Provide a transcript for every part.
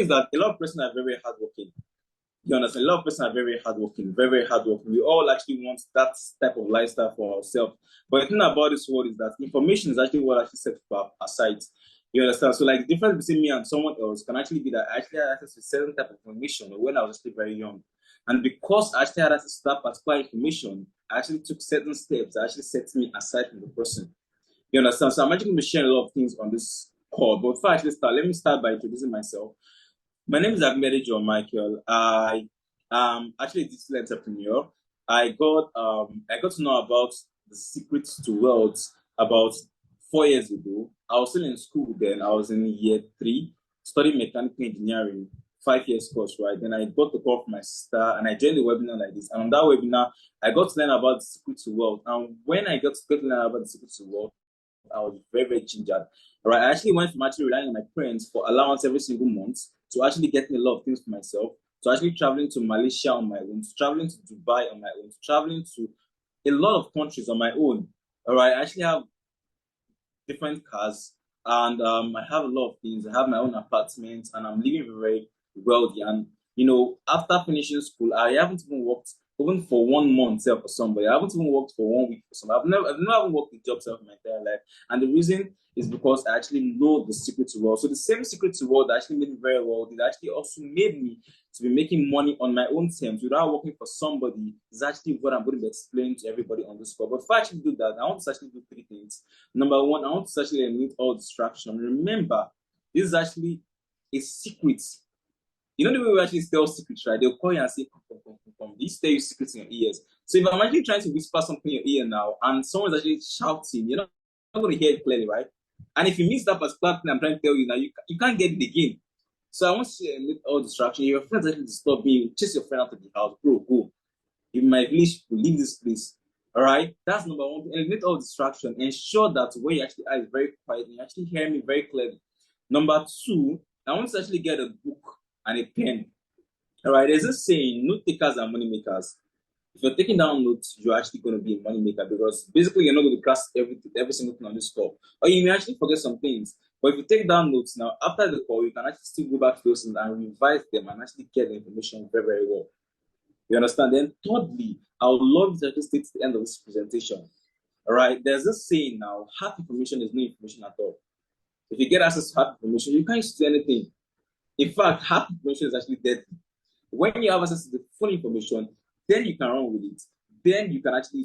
is that a lot of persons are very hardworking. You understand? A lot of persons are very hardworking, very, very hardworking. We all actually want that type of lifestyle for ourselves. But the thing about this world is that information is actually what actually sets people aside. You understand? So, like, the difference between me and someone else can actually be that I actually had access to certain type of information when I was still very young. And because I actually had access to that particular information, I actually took certain steps that actually set me aside from the person. You understand? So I'm actually going to be sharing a lot of things on this call. But before I actually start, let me start by introducing myself. My name is Agmede John Michael. I am actually a digital entrepreneur. I got to know about the secrets to wealth about 4 years ago. I was still in school then. I was in year three, studying mechanical engineering, 5 years course, right? Then I got the call from my sister and I joined the webinar like this. And on that webinar, I got to learn about the secrets to wealth. And when I got to learn about the secrets to wealth, I was very, very gingered. All right, I actually went from actually relying on my parents for allowance every single month to actually getting a lot of things for myself, to actually traveling to Malaysia on my own, to traveling to Dubai on my own, to traveling to a lot of countries on my own. All right, I actually have different cars and I have a lot of things. I have my own apartment and I'm living very wealthy. And after finishing school, I haven't even worked even for 1 month for somebody. I haven't even worked for 1 week for somebody. I've never even worked a job self my entire life. And the reason is because I actually know the secret to wealth. So the same secret to wealth that actually made me very wealthy, that actually also made me to be making money on my own terms without working for somebody is actually what I'm going to be explaining to everybody on this call. But before I actually do that, I want to actually do three things. Number one, I want to actually eliminate all distraction. Remember, this is actually a secret. You know the way we actually tell secrets, right? They'll call you and say, come. These tell you secrets in your ears. So if I'm actually trying to whisper something in your ear now and someone's actually shouting, you're not going to hear it clearly, right? And if you miss that particular thing I'm trying to tell you now, you can't get it again. So I want to eliminate all distraction. If your friends actually disturb me, chase your friend out of the house, bro, go. If my village will leave this place. All right, that's number one. Eliminate all distraction. Ensure that where you actually are is very quiet and you actually hear me very clearly. Number two, I want to actually get a book and a pen. All right, there's a saying: note takers are money makers. If you're taking down notes, you're actually going to be a money maker because basically you're not going to grasp every single thing on this call, or you may actually forget some things. But if you take down notes now, after the call, you can actually still go back to those things and revise them and actually get the information very, very well. You understand? Then, thirdly, I would love you to actually stay to the end of this presentation. All right, there's this saying now: half information is no information at all. If you get access to half information, you can't use it to anything. In fact, half information is actually deadly. When you have access to the full information, then you can run with it. Then you can actually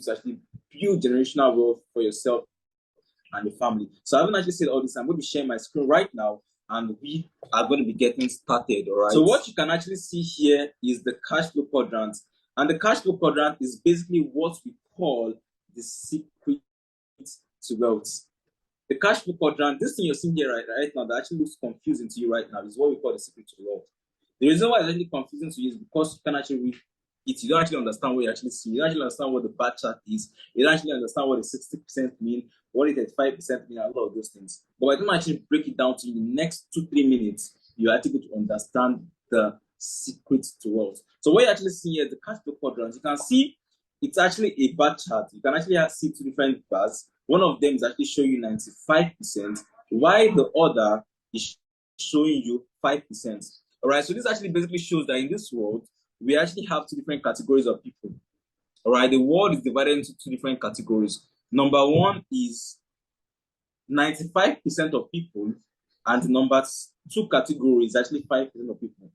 build generational wealth for yourself and your family. So I haven't actually said all this. I'm going to be sharing my screen right now, and we are going to be getting started. All right. So what you can actually see here is the cash flow quadrant, and the cash flow quadrant is basically what we call the secret to wealth. The cash flow quadrant, this thing you're seeing here right now, that actually looks confusing to you right now, is what we call the secret to wealth. The reason why it's actually confusing to you is because you can actually read it. You don't actually understand what you actually see. You don't actually understand what the bar chart is. You don't actually understand what the 60% mean, what the 35% mean, a lot of those things. But by the time I actually break it down to you in the next 2-3 minutes, you're actually going to understand the secret to wealth. So what you actually see here is the cash flow quadrant. You can see it's actually a bar chart. You can actually see two different bars. One of them is actually showing you 95%, while the other is showing you 5%. All right, so this actually basically shows that in this world, we actually have two different categories of people. All right, the world is divided into two different categories. Number one is 95% of people, and number two category is actually 5% of people.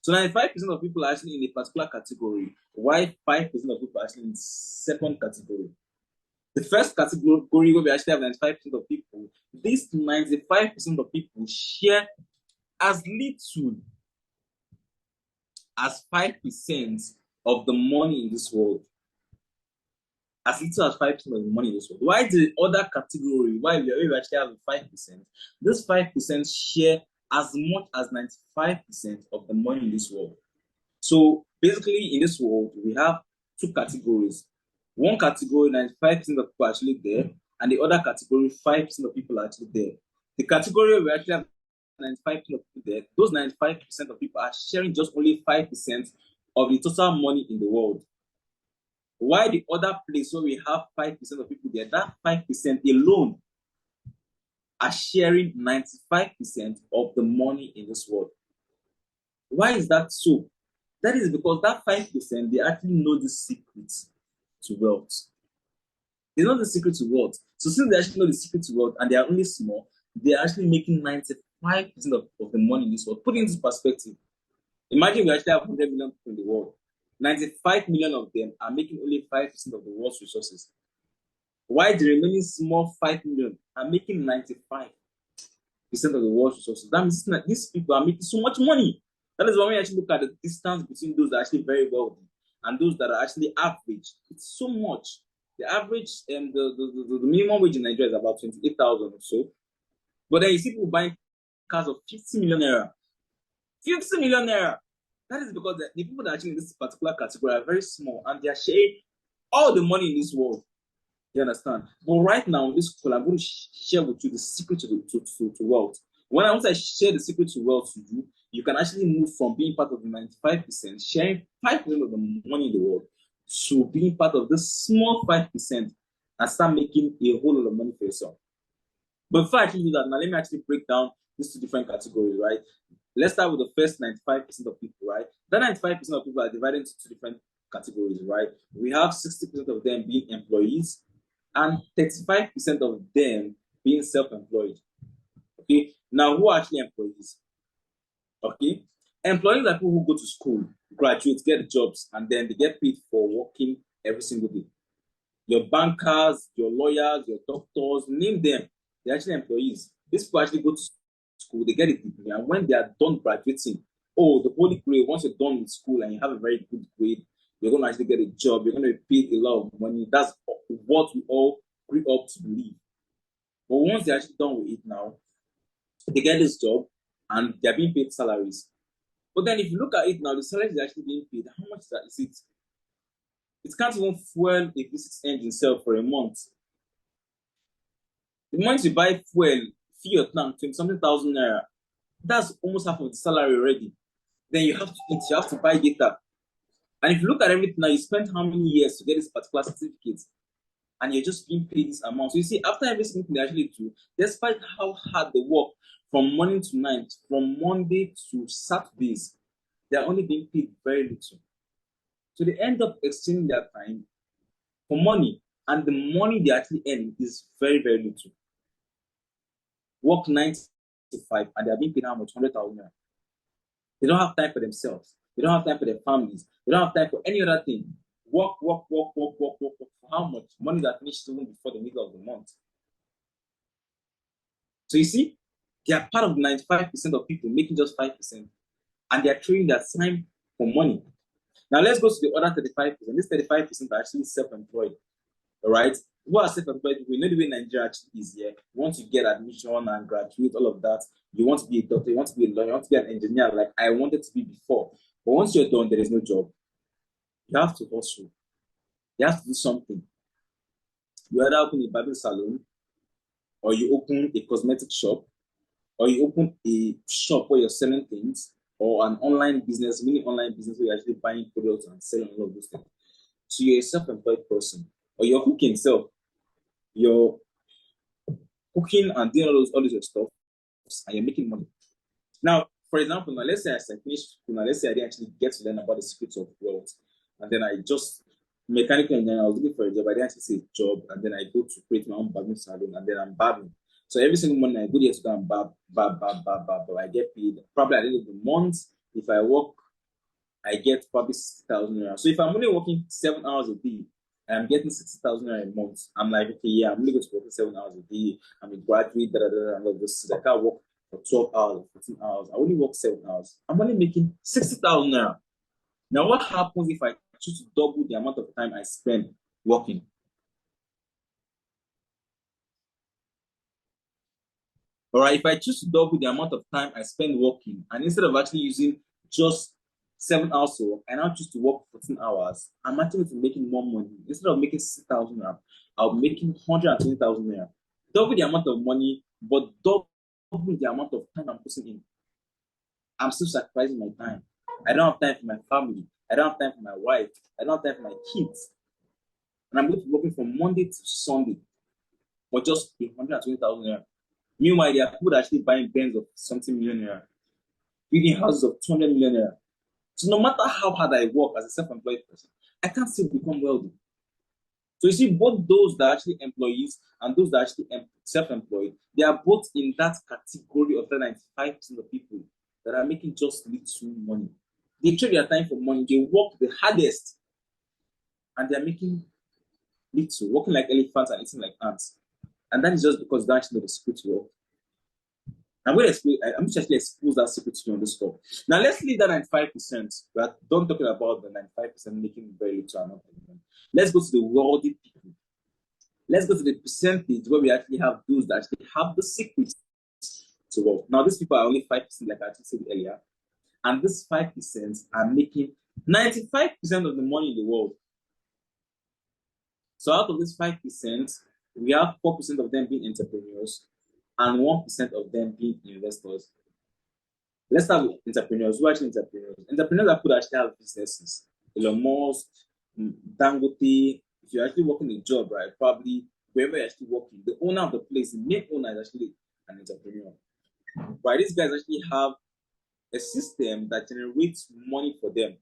So 95% of people are actually in a particular category, while 5% of people are actually in the second category. The first category where we actually have 95% of people, these 95% of people share as little as 5% of the money in this world. As little as 5% of the money in this world. Why the other category, why we actually have 5%, this 5% share as much as 95% of the money in this world. So basically in this world, we have two categories. One category, 95% of people are actually there, and the other category, 5% of people are actually there. The category we actually have 95% of people there, those 95% of people are sharing just only 5% of the total money in the world. Why the other place where we have 5% of people there, that 5% alone are sharing 95% of the money in this world. Why is that so? That is because that 5%, they actually know the secret to wealth. They know the secret to wealth. So since they actually know the secret to wealth and they are only small, they are actually making 95% of the money in this world. Put it into perspective. Imagine we actually have 100 million people in the world. 95 million of them are making only 5% of the world's resources. While the remaining small 5 million are making 95% of the world's resources. That means that these people are making so much money. That is why we actually look at the distance between those that are actually very wealthy and those that are actually average. It's so much. The average, the minimum wage in Nigeria is about 28,000 or so. But then you see people buying cars of 50 million naira. 50 million naira. That is because the people that are actually in this particular category are very small and they are sharing all the money in this world. You understand? But right now, in this call, I'm going to share with you the secret to wealth. Once I share the secret to wealth to you, you can actually move from being part of the 95%, sharing 5% of the money in the world, to being part of this small 5% and start making a whole lot of money for yourself. But before I actually do that, now let me actually break down these two different categories, right? Let's start with the first 95% of people, right? That 95% of people are divided into two different categories, right? We have 60% of them being employees and 35% of them being self-employed. Okay, now who are actually employees? Okay, employees are people who go to school, graduate, get jobs, and then they get paid for working every single day. Your bankers, your lawyers, your doctors, name them, they're actually employees. These people actually go to school, they get a degree, and when they are done graduating, oh, the holy grail, once you're done with school and you have a very good grade, you're going to actually get a job, you're going to be paid a lot of money. That's what we all grew up to believe. But once they're actually done with it now, they get this job and they're being paid salaries. But then if you look at it now, the salary is actually being paid. How much is it? It can't even fuel a V6 engine itself for a month. The month you buy fuel, fuel tank, 20 something thousand naira, that's almost half of the salary already. Then you have to eat, you have to buy data. And if you look at everything now, you spent how many years to get this particular certificate? And you're just being paid this amount. So you see, after everything they actually do, despite how hard they work from morning to night, from Monday to Saturdays, they're only being paid very little. So they end up exchanging their time for money, and the money they actually earn is very, very little. Work 9 to 5, and they're being paid how much? 100,000 naira. They don't have time for themselves. They don't have time for their families. They don't have time for any other thing. Work, work, work, work, work, work, work. For how much? Money that finishes even before the middle of the month. So you see, they are part of the 95% of people making just 5%, and they are trading their time for money. Now let's go to the other 35%. This 35% are actually self-employed. All right. Who are self-employed? We know the way Nigeria actually is here. Once you get admission and graduate, all of that, you want to be a doctor, you want to be a lawyer, you want to be an engineer, like I wanted to be before. But once you're done, there is no job. You have to hustle. You have to do something. You either open a barber salon, or you open a cosmetic shop, or you open a shop where you're selling things, or an online business, mini online business where you're actually buying products and selling all of those things. So you're a self-employed person, or you're cooking self. You're cooking and doing all this stuff, and you're making money. Now, for example, now let's say I finished school, now let's say I didn't actually get to learn about the secrets of wealth, and then I just mechanical engineer, I was looking for a job, I didn't actually say job, and then I go to create my own barbing salon, and then I'm barbing. So every single morning I go there to go and barb. I get paid probably at the end of the month. If I work, I get probably 60,000 naira. So if I'm only working 7 hours a day, I'm getting 60,000 naira a month. I'm like, okay, yeah, I'm only going to work 7 hours a day. I'm a graduate, and all this. I can't work for 12 hours or 14 hours. I only work 7 hours. I'm only making 60,000 naira. Now, what happens if I choose to double the amount of time I spend working? All right, if I choose to double the amount of time I spend working, and instead of actually using just 7 hours to work, I now choose to work 14 hours, I'm actually making more money. Instead of making 6,000 naira, I'll be making 120,000 naira. Double the amount of money, but double the amount of time I'm putting in. I'm still sacrificing my time. I don't have time for my family. I don't have time for my wife. I don't have time for my kids. And I'm going to be working from Monday to Sunday for just 120,000 naira. Meanwhile, there are people that are actually buying Benz of something million naira. building houses of 200 million naira. So no matter how hard I work as a self-employed person, I can't still become wealthy. So you see, both those that are actually employees and those that are actually self-employed, they are both in that category of the 95% of people that are making just little money. They trade their time for money. They work the hardest, and they are making little, working like elephants and eating like ants. And that is just because they actually know the secret to wealth. I'm going to explain. I'm going to actually expose that secret to you on this call. Now let's leave that 95%. But don't talking about the 95% making very little amount of money. Let's go to the wealthy people. Let's go to the percentage where we actually have those that actually have the secret to wealth. Now these people are only 5%, like I said earlier, and this 5% are making 95% of the money in the world. So out of this 5%, we have 4% of them being entrepreneurs and 1% of them being investors. Let's start with entrepreneurs. Who are actually entrepreneurs? Entrepreneurs are people that actually have businesses. Elon Musk, Dangote. If you're actually working a job, right, probably wherever you're actually working, the owner of the place, the main owner is actually an entrepreneur. Right? These guys actually have a system that generates money for them.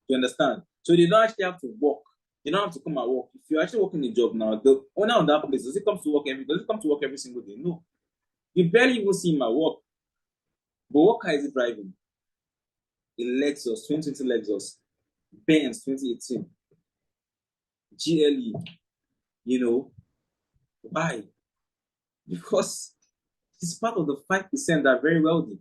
You understand? So they don't actually have to work. You don't have to come and work. If you're actually working a job now, the owner of that place, does it come to work every single day? No. You barely even see him at work. But what car is he driving? A Lexus, 2020 Lexus, Benz 2018, GLE. You know, why? Because he's part of the 5% that are very wealthy.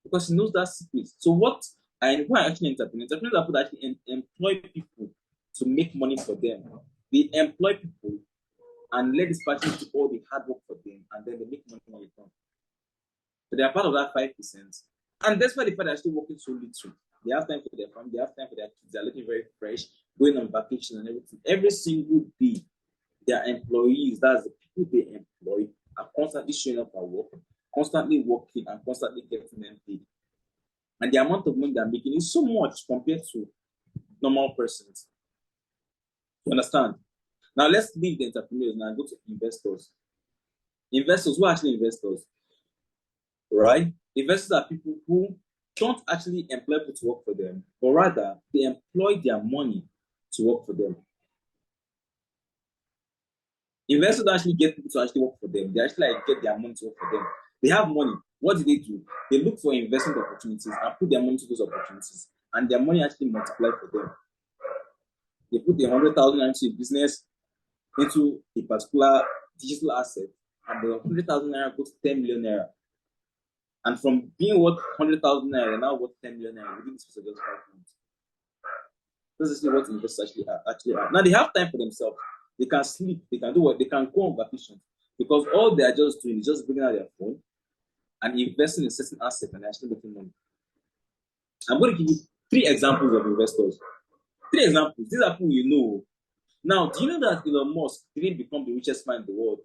Because he knows that secret. So what who are actually entrepreneurs? Entrepreneurs are people that actually employ people to make money for them. They employ people and let this person do all the hard work for them, and then they make money on return. So they are part of that 5%. And that's why the fact they're actually working so little. They have time for their family, they have time for their kids, they're looking very fresh, going on vacation and everything. Every single day, their employees, that's the people they employ, are constantly showing up at work, constantly working, and constantly getting them paid. And the amount of money they're making is so much compared to normal persons. You understand? Now let's leave the entrepreneurs now and go to investors. Investors, who are actually investors? Right? Investors are people who don't actually employ people to work for them, but rather they employ their money to work for them. Investors don't actually get people to actually work for them. They actually get their money to work for them. They have money. What do? They look for investment opportunities and put their money to those opportunities, and their money actually multiply for them. They put 100,000 into a business, into a particular digital asset, and the 100,000 naira goes to 10 million naira. And from being worth 100,000 naira, now worth 10 million naira within the space of just 5 months. This is what investors actually are. Now they have time for themselves. They can sleep. They can do what they can go on vacation, because all they are just doing is just bringing out their phone and investing in certain assets and actually making money. I'm going to give you 3 examples of investors. 3 examples. These are people you know. Now, do you know that Elon Musk didn't become the richest man in the world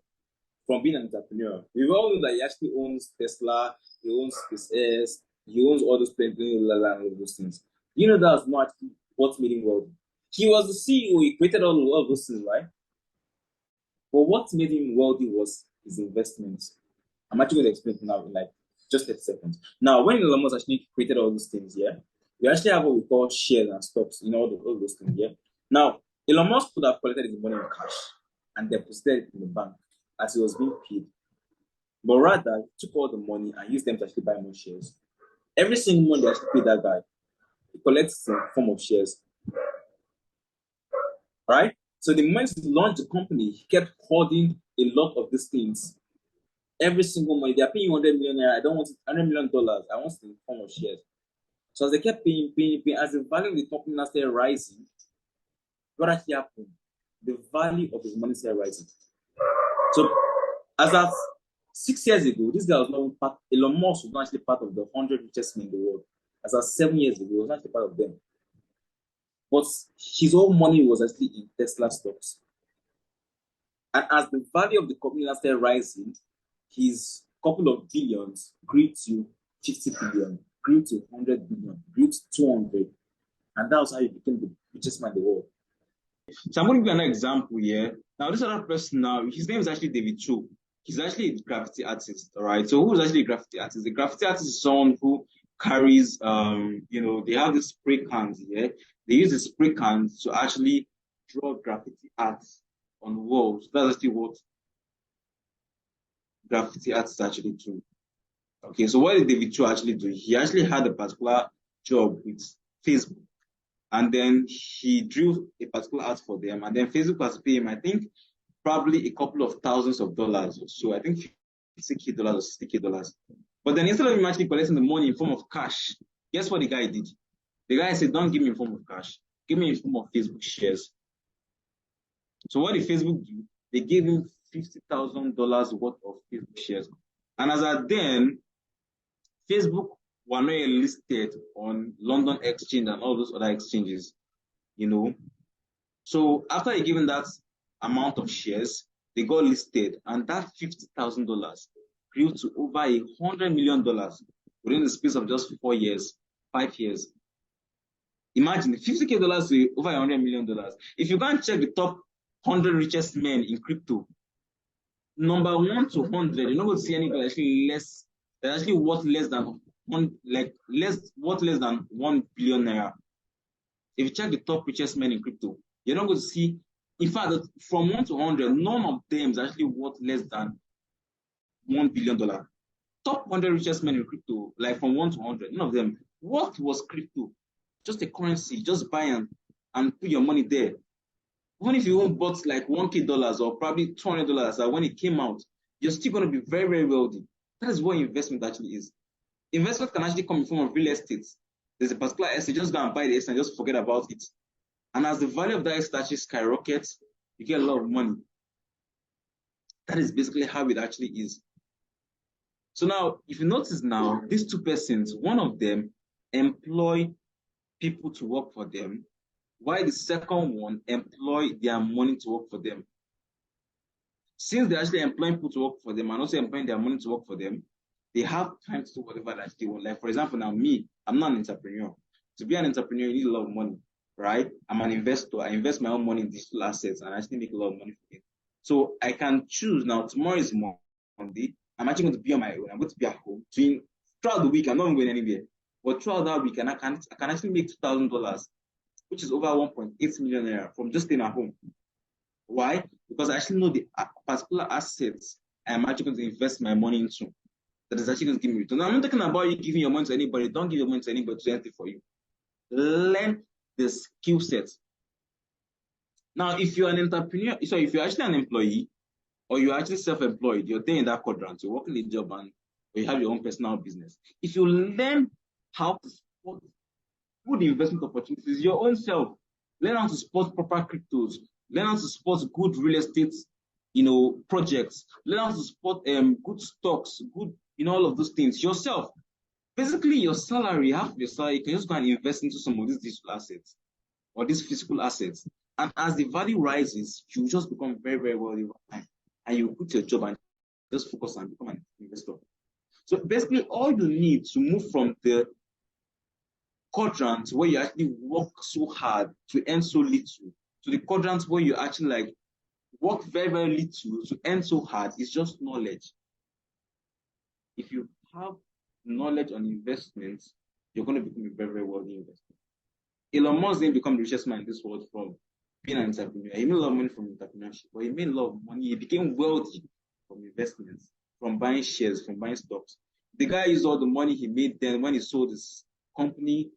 from being an entrepreneur? We all know that he actually owns Tesla, he owns SpaceX, he owns all those planes, all those things. You know that's not what made him wealthy. He was the CEO, he created all of those things, right? But what made him wealthy was his investments. I'm actually going to explain it now in like just 30 seconds. Now, when Elon Musk actually created all those things, yeah, we actually have what we call shares and stocks, all those things, yeah. Now, Elon Musk could have collected his money in cash and deposited it in the bank as he was being paid. But rather, he took all the money and used them to actually buy more shares. Every single month they actually pay that guy, he collects in the form of shares. Right? So the moment he launched the company, he kept holding a lot of these things. Every single month, they're paying 100 million naira. I don't want it, $100 million. I want it in the form of shares. So as they kept paying, as the value of the company now started rising, what actually happened? The value of his money started rising. So as of 6 years ago, this guy was not part, Elon Musk was not actually part of the 100 richest men in the world. As of 7 years ago, he was not actually part of them. But his whole money was actually in Tesla stocks. And as the value of the company started rising, his couple of billions grew to 50 billion, grew to 100 billion, grew to 200. And that was how he became the richest man in the world. So I'm going to give you an example here. Now, this other person now, his name is actually David Cho. he's actually a graffiti artist, all right? So who's actually a graffiti artist? The graffiti artist is someone who carries, they have these spray cans, yeah? They use the spray cans to actually draw graffiti art on walls. That's actually what graffiti artists actually do. Okay, so what did David Cho actually do? He actually had a particular job with Facebook, and then he drew a particular art for them, and then Facebook was paying him, I think, probably a couple of thousands of dollars or so. I think $50K or $60K. But then instead of him actually collecting the money in form of cash, guess what the guy did? The guy said, "Don't give me in form of cash. Give me in form of Facebook shares." So what did Facebook do? They gave him $50,000 worth of Facebook shares. And as at then, Facebook were not yet listed on London Exchange and all those other exchanges, So after he given that amount of shares, they got listed, and that $50,000 grew to over $100 million within the space of just 4 years, 5 years. Imagine $50K to over $100 million. If you can't check the top 100 richest men in crypto, number 1 to 100, you're not going to see anybody actually worth less than $1 billion naira. If you check the top richest men in crypto, you're not going to see. In fact, from 1 to 100, none of them is actually worth less than $1 billion. Top 100 richest men in crypto, like from 1 to 100, none of them. What was crypto? Just a currency. Just buy and put your money there. Even if you bought like $1K or probably $200, when it came out, you're still going to be very, very wealthy. That is what investment actually is. Investment can actually come in form of real estate. There's a particular estate, just go and buy the estate and just forget about it. And as the value of that estate actually skyrockets, you get a lot of money. That is basically how it actually is. So now, if you notice now, these two persons, one of them employ people to work for them, while the second one employ their money to work for them. Since they're actually employing people to work for them and also employing their money to work for them, they have time to do whatever that they want. Like, for example, now me, I'm not an entrepreneur. To be an entrepreneur, you need a lot of money, right? I'm an investor. I invest my own money in digital assets and I actually make a lot of money from it. So I can choose now, tomorrow is Monday. I'm actually going to be on my own. I'm going to be at home. Throughout the week, I'm not even going anywhere. But throughout that week, I can actually make $2,000, which is over 1.8 million naira from just staying at home. Why? Because I actually know the particular assets I'm actually going to invest my money into that is actually going to give me return. Now, I'm not talking about you giving your money to anybody. Don't give your money to anybody to do anything for you. Learn the skill set. Now, if you're an entrepreneur, so if you're actually an employee or you're actually self-employed, you're there in that quadrant, you're working a job and or you have your own personal business. If you learn how to spot good investment opportunities, your own self, learn how to spot proper cryptos, learn how to spot good real estate, projects, learn how to spot good stocks, good, all of those things yourself. Basically, your salary, half of your salary, you can just go and invest into some of these digital assets or these physical assets. And as the value rises, you just become very, very wealthy over time. And you quit your job and just focus on become an investor. So basically, all you need to move from the quadrant where you actually work so hard to earn so little to the quadrant where you actually work very, very little to earn so hard is just knowledge. If you have knowledge on investments, you're going to become a very, very wealthy investor. Elon Musk didn't become the richest man in this world from being an entrepreneur. He made a lot of money from entrepreneurship, but he made a lot of money. He became wealthy from investments, from buying shares, from buying stocks. The guy used all the money he made then when he sold his company.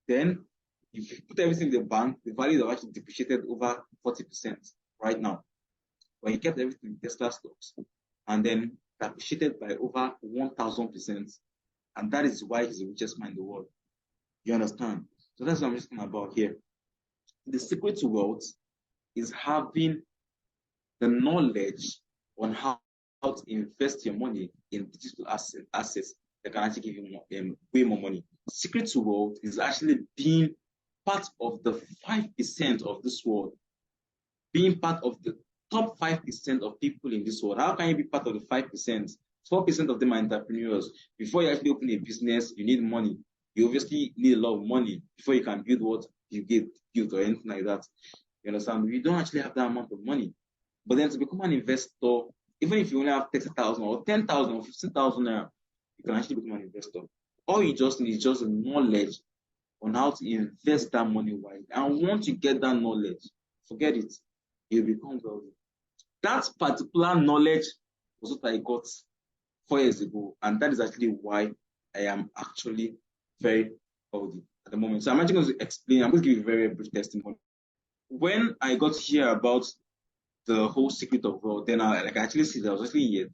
Then, if you put everything in the bank, the value have actually depreciated over 40% right now. But he kept everything in Tesla stocks and then appreciated by over 1,000%. And that is why he's the richest man in the world. You understand? So that's what I'm just talking about here. The secret to wealth is having the knowledge on how to invest your money in digital assets that can actually give you way more money. The secret to wealth is actually being part of the 5% of this world, being part of the top 5% of people in this world. How can you be part of the 5%? 4% of them are entrepreneurs. Before you actually open a business, you need money. You obviously need a lot of money before you can build what you get built or anything like that. You understand? We don't actually have that amount of money. But then to become an investor, Even if you only have 30,000 or 10,000 or 15,000 naira, you can actually become an investor. All you just need is just the knowledge on how to invest that money wisely. And once you get that knowledge, forget it, you become wealthy. That particular knowledge was what I got 4 years ago, and that is actually why I am actually very wealthy at the moment. So I'm actually going to explain. I'm going to give you a very brief testimony. When I got to hear about the whole secret of wealth, then I actually see that I was actually in year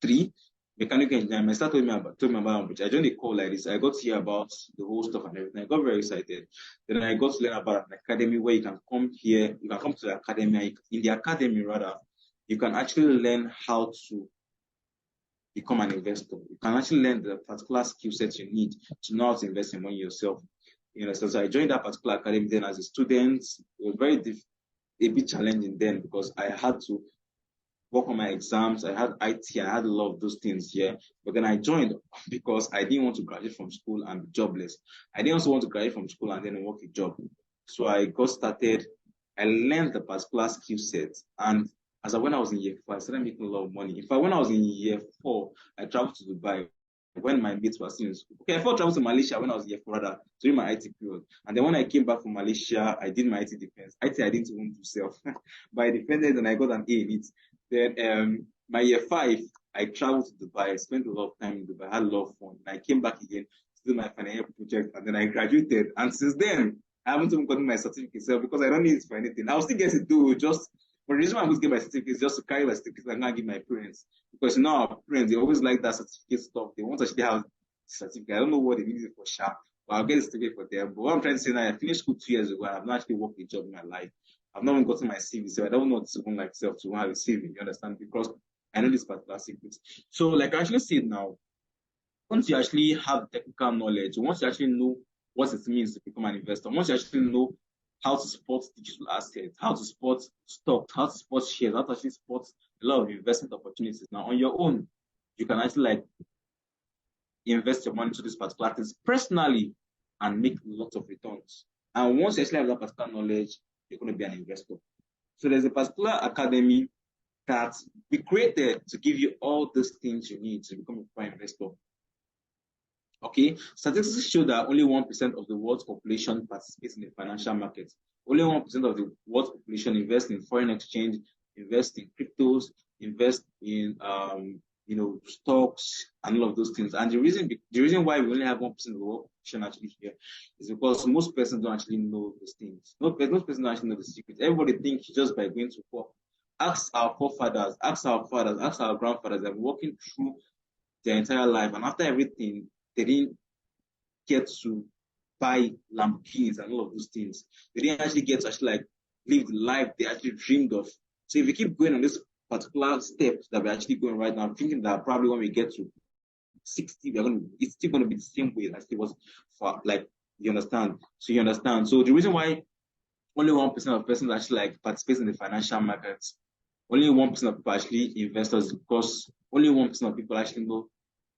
3, mechanical engineering. My start told me about which I joined a call like this. I got to hear about the whole stuff and everything. I got very excited. Then I got to learn about an academy where you can come here, you can come to the academy. In the academy, rather, you can actually learn how to become an investor. You can actually learn the particular skill sets you need to know how to invest in money yourself. So I joined that particular academy then as a student. It was a bit challenging then because I had to work on my exams. I had IT, I had a lot of those things here. But then I joined because I didn't want to graduate from school and be jobless. I didn't also want to graduate from school and then work a job. So I got started. I learned the particular skill set. And when I was in year 4, I started making a lot of money. In fact, when I was in year 4, I traveled to Dubai when my mates were still in school. Okay, I first traveled to Malaysia when I was in year 4, rather, during my IT period. And then when I came back from Malaysia, I did my IT defense. IT, I didn't even do self. But I defended and I got an A in it. Then my year 5, I traveled to Dubai. I spent a lot of time in Dubai. I had a lot of fun. And I came back again to do my final year project. And then I graduated. And since then, I haven't even gotten my certificate because I don't need it for anything. I'll still get it though, but the reason why I'm going to get my certificate is just to carry my certificate and not give my parents. Because our parents, they always like that certificate stuff. They want to actually have the certificate. I don't know what they need it for sharp, but I'll get a certificate for them. But what I'm trying to say now, I finished school 2 years ago and I've not actually worked a job in my life. I've not even gotten my CV, so I don't know what to like self to have a CV, you understand? Because I know this particular secret. So I actually said now, once you actually have technical knowledge, once you actually know what it means to become an investor, once you actually know how to support digital assets, how to support stocks, how to support shares, how to actually support a lot of investment opportunities. Now, on your own, you can actually invest your money into these particular things personally and make lots of returns. And once you actually have that particular knowledge, you're going to be an investor. So there's a particular academy that we created to give you all those things you need to become a prime investor. Okay, statistics show that only 1% of the world's population participates in the financial market. Only 1% of the world's population invests in foreign exchange, invest in cryptos, invest in stocks and all of those things. And the reason why we only have 1% of the world population actually here is because most persons don't actually know those things. Most persons don't actually know the secrets. Everybody thinks just by going to work. Ask our forefathers, ask our fathers, ask our grandfathers. They've been working through their entire life, and after everything, they didn't get to buy Lamborghinis and all of those things. They didn't actually get to actually live the life they actually dreamed of. So if we keep going on this particular step that we're actually going right now, I'm thinking that probably when we get to 60, it's still going to be the same way as it was for, you understand? So you understand. So the reason why only 1% of persons actually participate in the financial markets, only 1% of people actually investors, because only 1% of people actually know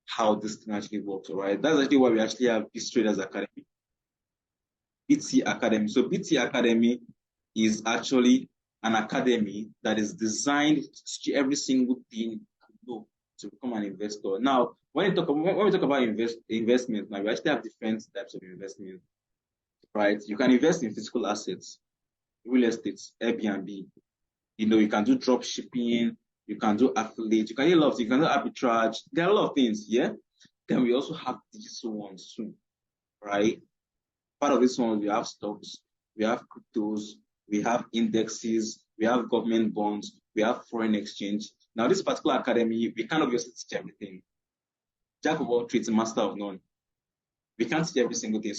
how this thing actually works, all right? That's actually why we actually have this Traders Academy, BT Academy. So BT Academy is actually an academy that is designed to teach every single thing you know to become an investor. Now, when we talk about investment, now we actually have different types of investment, right? You can invest in physical assets, real estate, Airbnb. You can do drop shipping, you can do affiliate, you can do a lot of things, you can do arbitrage. There are a lot of things, yeah? Then we also have digital ones too, right? Part of this one, we have stocks, we have cryptos, we have indexes, we have government bonds, we have foreign exchange. Now, this particular academy, we can't obviously teach everything. Jack of all trades, master of none. We can't teach every single thing.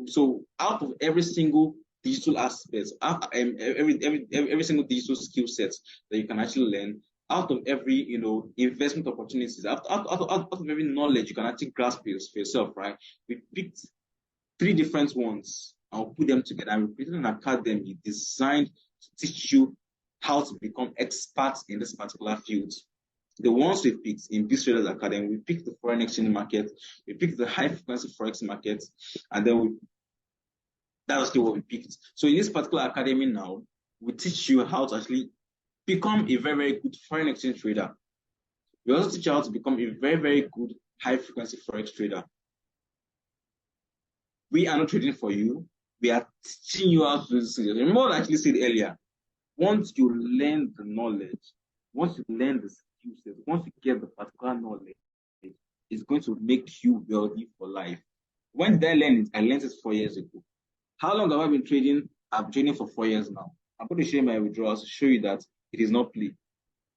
So out of every single digital aspects, every single digital skill set that you can actually learn, out of every investment opportunities, out of every knowledge you can actually grasp for yourself, right? We picked 3 different ones and we'll put them together and we created an academy designed to teach you how to become experts in this particular field. The ones we picked in BT Traders Academy, we picked the foreign exchange market, we picked the high frequency forex market, and then that's actually what we picked. So in this particular academy now, we teach you how to actually become a very, very good foreign exchange trader. We also teach you how to become a very, very good high-frequency Forex trader. We are not trading for you. We are teaching you how to do this. Remember what I actually said earlier. Once you learn the knowledge, once you learn the skill set, once you get the particular knowledge, it's going to make you wealthy for life. When did I learn it? I learned it 4 years ago. How long have I been trading? I've been trading for 4 years now. I'm going to show you my withdrawals to show you that it is not play.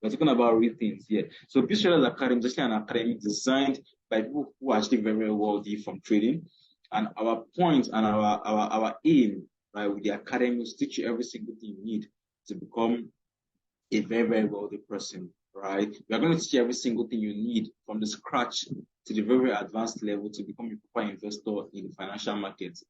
We're talking about real things here. So Biz Traders Academy is actually an academy designed by people who are actually very, very wealthy from trading. And our point and our aim, right, with the academy is to teach you every single thing you need to become a very, very wealthy person, right? We are going to teach you every single thing you need from the scratch to the very, very advanced level to become a proper investor in the financial markets.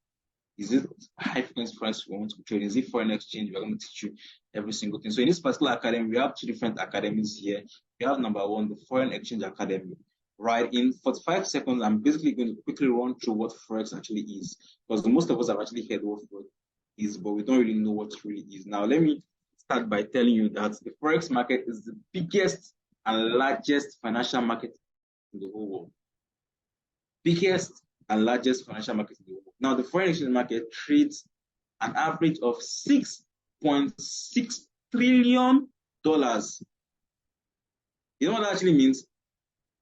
Is it high frequency Forex we want to trade? Is it foreign exchange? We're going to teach you every single thing. So in this particular academy, we have 2 different academies here. We have number 1, the Foreign Exchange Academy. Right, in 45 seconds, I'm basically going to quickly run through what Forex actually is, because most of us have actually heard what Forex is, but we don't really know what it really is. Now, let me start by telling you that the Forex market is the biggest and largest financial market in the whole world. Biggest and largest financial market in the world. Now, the foreign exchange market trades an average of $6.6 trillion. You know what that actually means?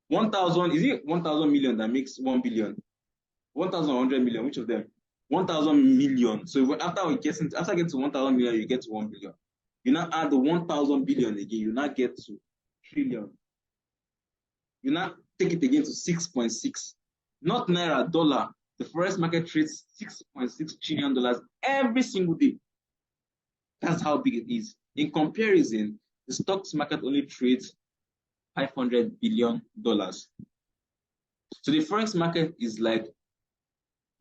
1,000, is it 1,000 million that makes 1 billion? 1,100 million, which of them? 1,000 million. So after getting to 1,000 million, you get to 1 billion. You now add the 1,000 billion again, you now get to trillion. You now take it again to 6.6. Not naira, dollar. The forex market trades $6.6 trillion every single day. That's how big it is. In comparison, the stocks market only trades $500 billion. So the forex market is like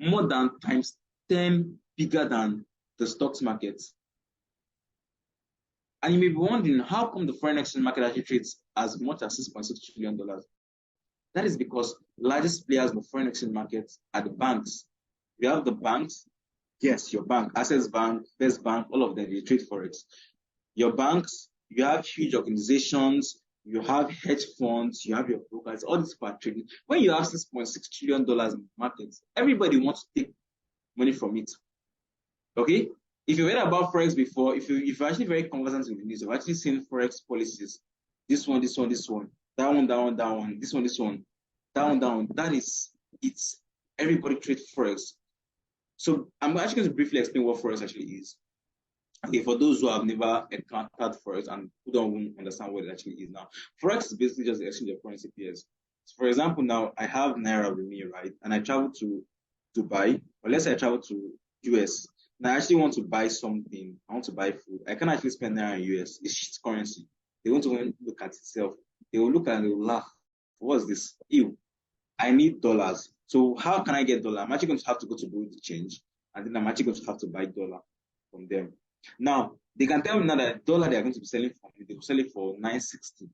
more than times 10 bigger than the stocks market. And you may be wondering, how come the foreign exchange market actually trades as much as $6.6 trillion? That is because the largest players in the foreign exchange market are the banks. You have the banks, yes, your bank, Access Bank, First Bank, all of them, they trade forex. Your banks, you have huge organizations, you have hedge funds, you have your brokers, all these people are trading. When you have $6.6 trillion in markets, everybody wants to take money from it. Okay? If you read about forex before, if you're actually very conversant with the news, you've actually seen forex policies. This one, this one, this one, that one, that one, that one, this one, that one, that one. That is, it's everybody trades forex. So I'm actually going to briefly explain what forex actually is. Okay, for those who have never encountered forex and who don't understand what it actually is now, forex is basically just the exchange of currency pairs. So for example, now I have naira with me, right? And I travel to Dubai, or let's say I travel to US. Now I actually want to buy something. I want to buy food. I can't actually spend naira in US. It's shit currency. They won't even look at itself. They will look at it and they will laugh. What's this? Ew. I need dollars. So how can I get dollar? I'm actually going to have to go to Bureau de Change, and then I'm actually going to have to buy dollar from them. Now, they can tell me now that dollar they are going to be selling for me, they will sell it for $9.60.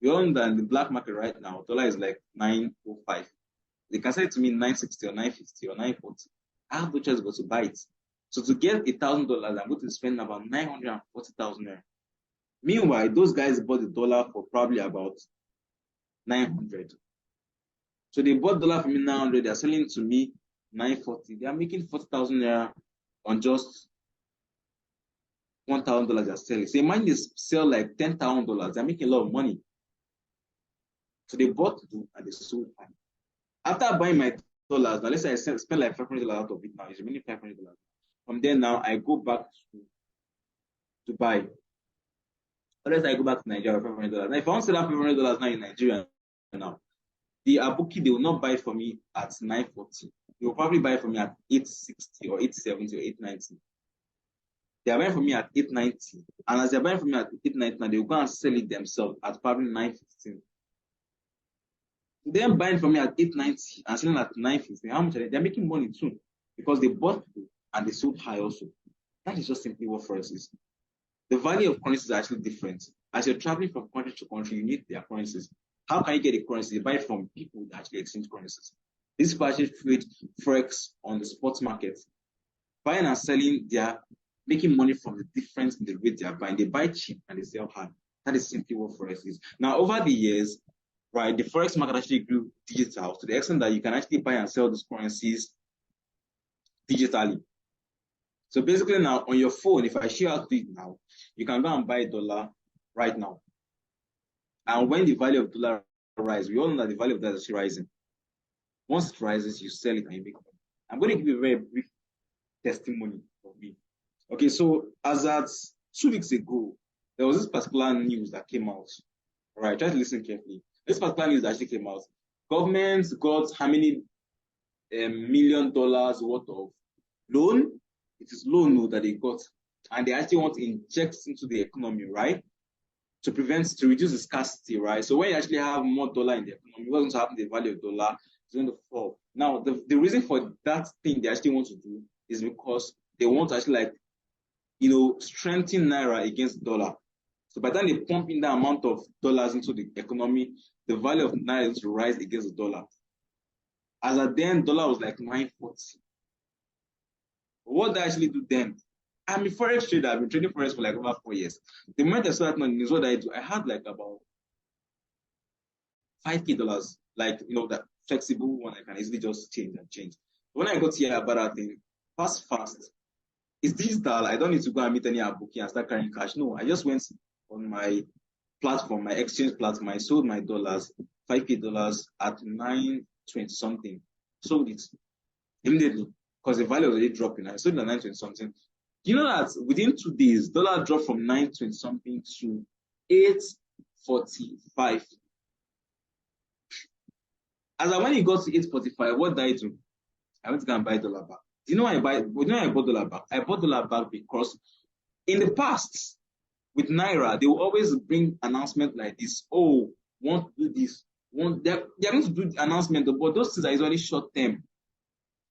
We all know that in the black market right now, dollar is like $9.05. They can sell it to me $9.60 or $9.50 or $9.40. I have no choice but to buy it. So to get $1,000, I'm going to spend about 940,000 naira. Meanwhile, those guys bought the dollar for probably about 900. So they bought dollar from me 900. They're selling to me 940. They are making 40,000 naira on just $1,000 they're selling. So imagine they sell like $10,000. They're making a lot of money. So they bought and they sold. After buying my dollars, now let's say I spend like $500 out of it now. It's remaining $500. From there now, I go back to buy. Unless I go back to Nigeria with $500. Now, if I want to sell that $500 now in Nigeria now, the Abuki, they will not buy it for me at 940. They will probably buy it for me at 860 or 870 or 890. They are buying for me at 890. And as they're buying for me at 890, they will go and sell it themselves at probably 915. Them buying for me at 890 and selling at 950. How much are they? They're making money too. Because they bought and they sold high also. That is just simply what forex is. The value of currencies is actually different. As you're traveling from country to country, you need their currencies. How can you get a currency? You buy it from people that actually exchange currencies. These people actually trade forex on the spot market. Buying and selling, they are making money from the difference in the rate they are buying. They buy cheap and they sell high. That is simply what forex is. Now, over the years, right? The forex market actually grew digital to the extent that you can actually buy and sell these currencies digitally. So basically now on your phone, if I share out it now, you can go and buy $1 right now. And when the value of dollar rises, we all know that the value of that is rising. Once it rises, you sell it and you make money. I'm going to give you a very brief testimony of me. Okay, so as at 2 weeks ago, there was this particular news that came out. All right, try to listen carefully. This particular news that actually came out. Government got how many $1 million worth of loan? It is loan that they got, and they actually want to inject into the economy, right? To reduce the scarcity, right? So when you actually have more dollar in the economy, what's going to happen? The value of dollar is going to fall. Now, the reason for that thing they actually want to do is because they want to actually strengthen Naira against dollar. So by the time they pump in the amount of dollars into the economy, the value of Naira is to rise against the dollar. As at then, dollar was like 940. What they actually do then? I'm a forex trader. I've been trading forex for like over 4 years. The moment I started money is what I do. I had like about $5,000, like that flexible one I can easily just change. When I got here about that thing, fast. It's digital. I don't need to go and meet any aboki and start carrying cash. No, I just went on my platform, my exchange platform. I sold my dollars, $5,000 at 920 something. Sold it immediately because the value was already dropping. I sold it at 920 something. You know that within 2 days, dollar dropped from 920 something to 845. As when it got to 845, what did I do? I went to go and buy dollar back. Do you know why I bought dollar back? I bought dollar back because in the past, with Naira, they will always bring announcement like this. Oh, want to do this. They're going to do the announcement, but those things are usually short term.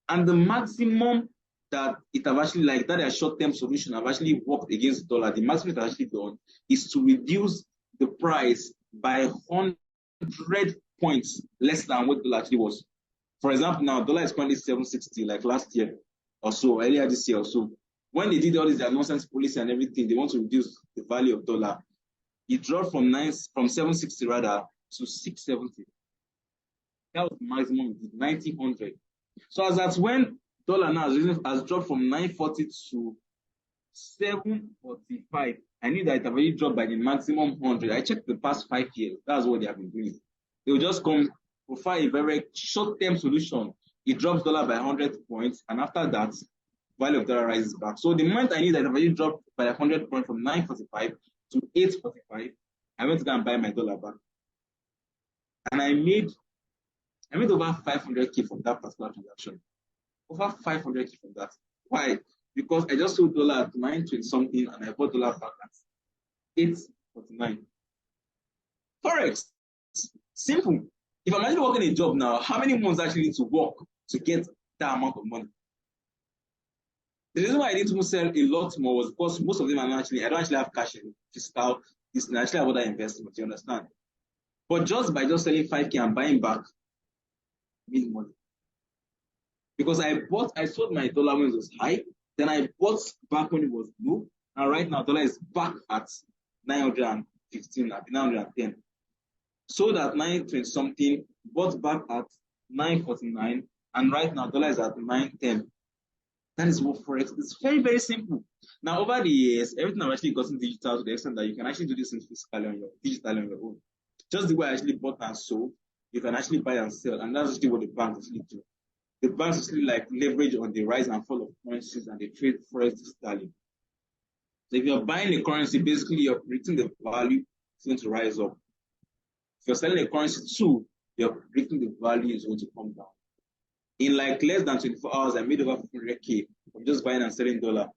And the maximum that it have actually that a short-term solution have actually worked against the dollar, the maximum it has actually done is to reduce the price by 100 points less than what the dollar actually was. For example, now dollar is currently 760, like last year or so, earlier this year or so. When they did all this nonsense policy and everything, they want to reduce the value of dollar. It dropped from 760 rather to 670. That was the maximum, 1900. So as that's when dollar now has dropped from 940 to 745. I knew that it had already dropped by the maximum 100. I checked the past 5 years. That's what they have been doing. They will just come provide a very short-term solution. It drops dollar by 100 points, and after that, value of dollar rises back. So the moment I knew that it already dropped by 100 points from 945 to 845, I went to go and buy my dollar back. And I made over 500K from that particular transaction. Over 500K from that. Why? Because I just sold dollar at 920 something and I bought dollar back at 849. Forex. Simple. If I'm actually working a job now, how many months I actually need to work to get that amount of money? The reason why I need to sell a lot more was because most of them I don't actually have cash in fiscal. It's actually about that investment, you understand? But just by selling 5K and buying back, made money. Because I sold my dollar when it was high, then I bought back when it was low, and right now dollar is back at 915, at 910. Sold at 920 something, bought back at 949, and right now dollar is at 910. That is what forex is. Very, very simple. Now over the years, everything I've actually gotten digital to the extent that you can actually do this digitally on your own. Just the way I actually bought and sold, you can actually buy and sell, and that's actually what the banks actually do. The banks actually leverage on the rise and fall of currencies, and they trade forex digitally. So if you're buying a currency, basically you're predicting the value is going to rise up. If you're selling a currency too, you're predicting the value is going to come down. In less than 24 hours, I made over 400K from just buying and selling dollar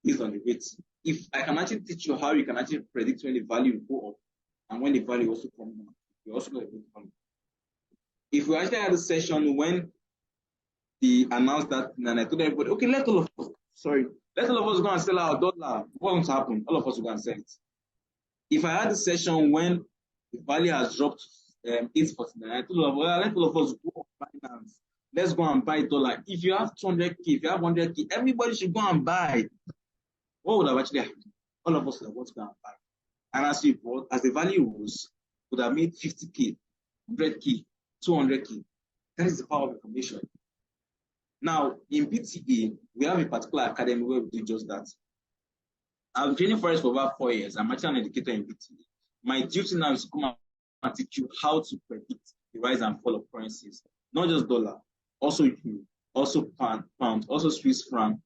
based on the rates. If I can actually teach you how you can actually predict when the value will go up and when the value also comes down, you're also going to make money. If we actually had a session when they announced that, and I told everybody, okay, let all of us go and sell our dollar. What will happen? All of us will go and sell it. If I had a session when the value has dropped 849, I told let all of us go on finance. Let's go and buy dollar. If you have 200K, if you have 100K, everybody should go and buy. What would have actually happened? All of us would have got to go and buy. And as we bought, as the value rose, would have made 50K. 100K, 200K. That is the power of information. Now, in PTE, we have a particular academy where we do just that. I've been training Forex for about 4 years. I'm actually an educator in PTE. My duty now is to come and teach you how to predict the rise and fall of currencies, not just dollar, also euro, also pound, also Swiss franc.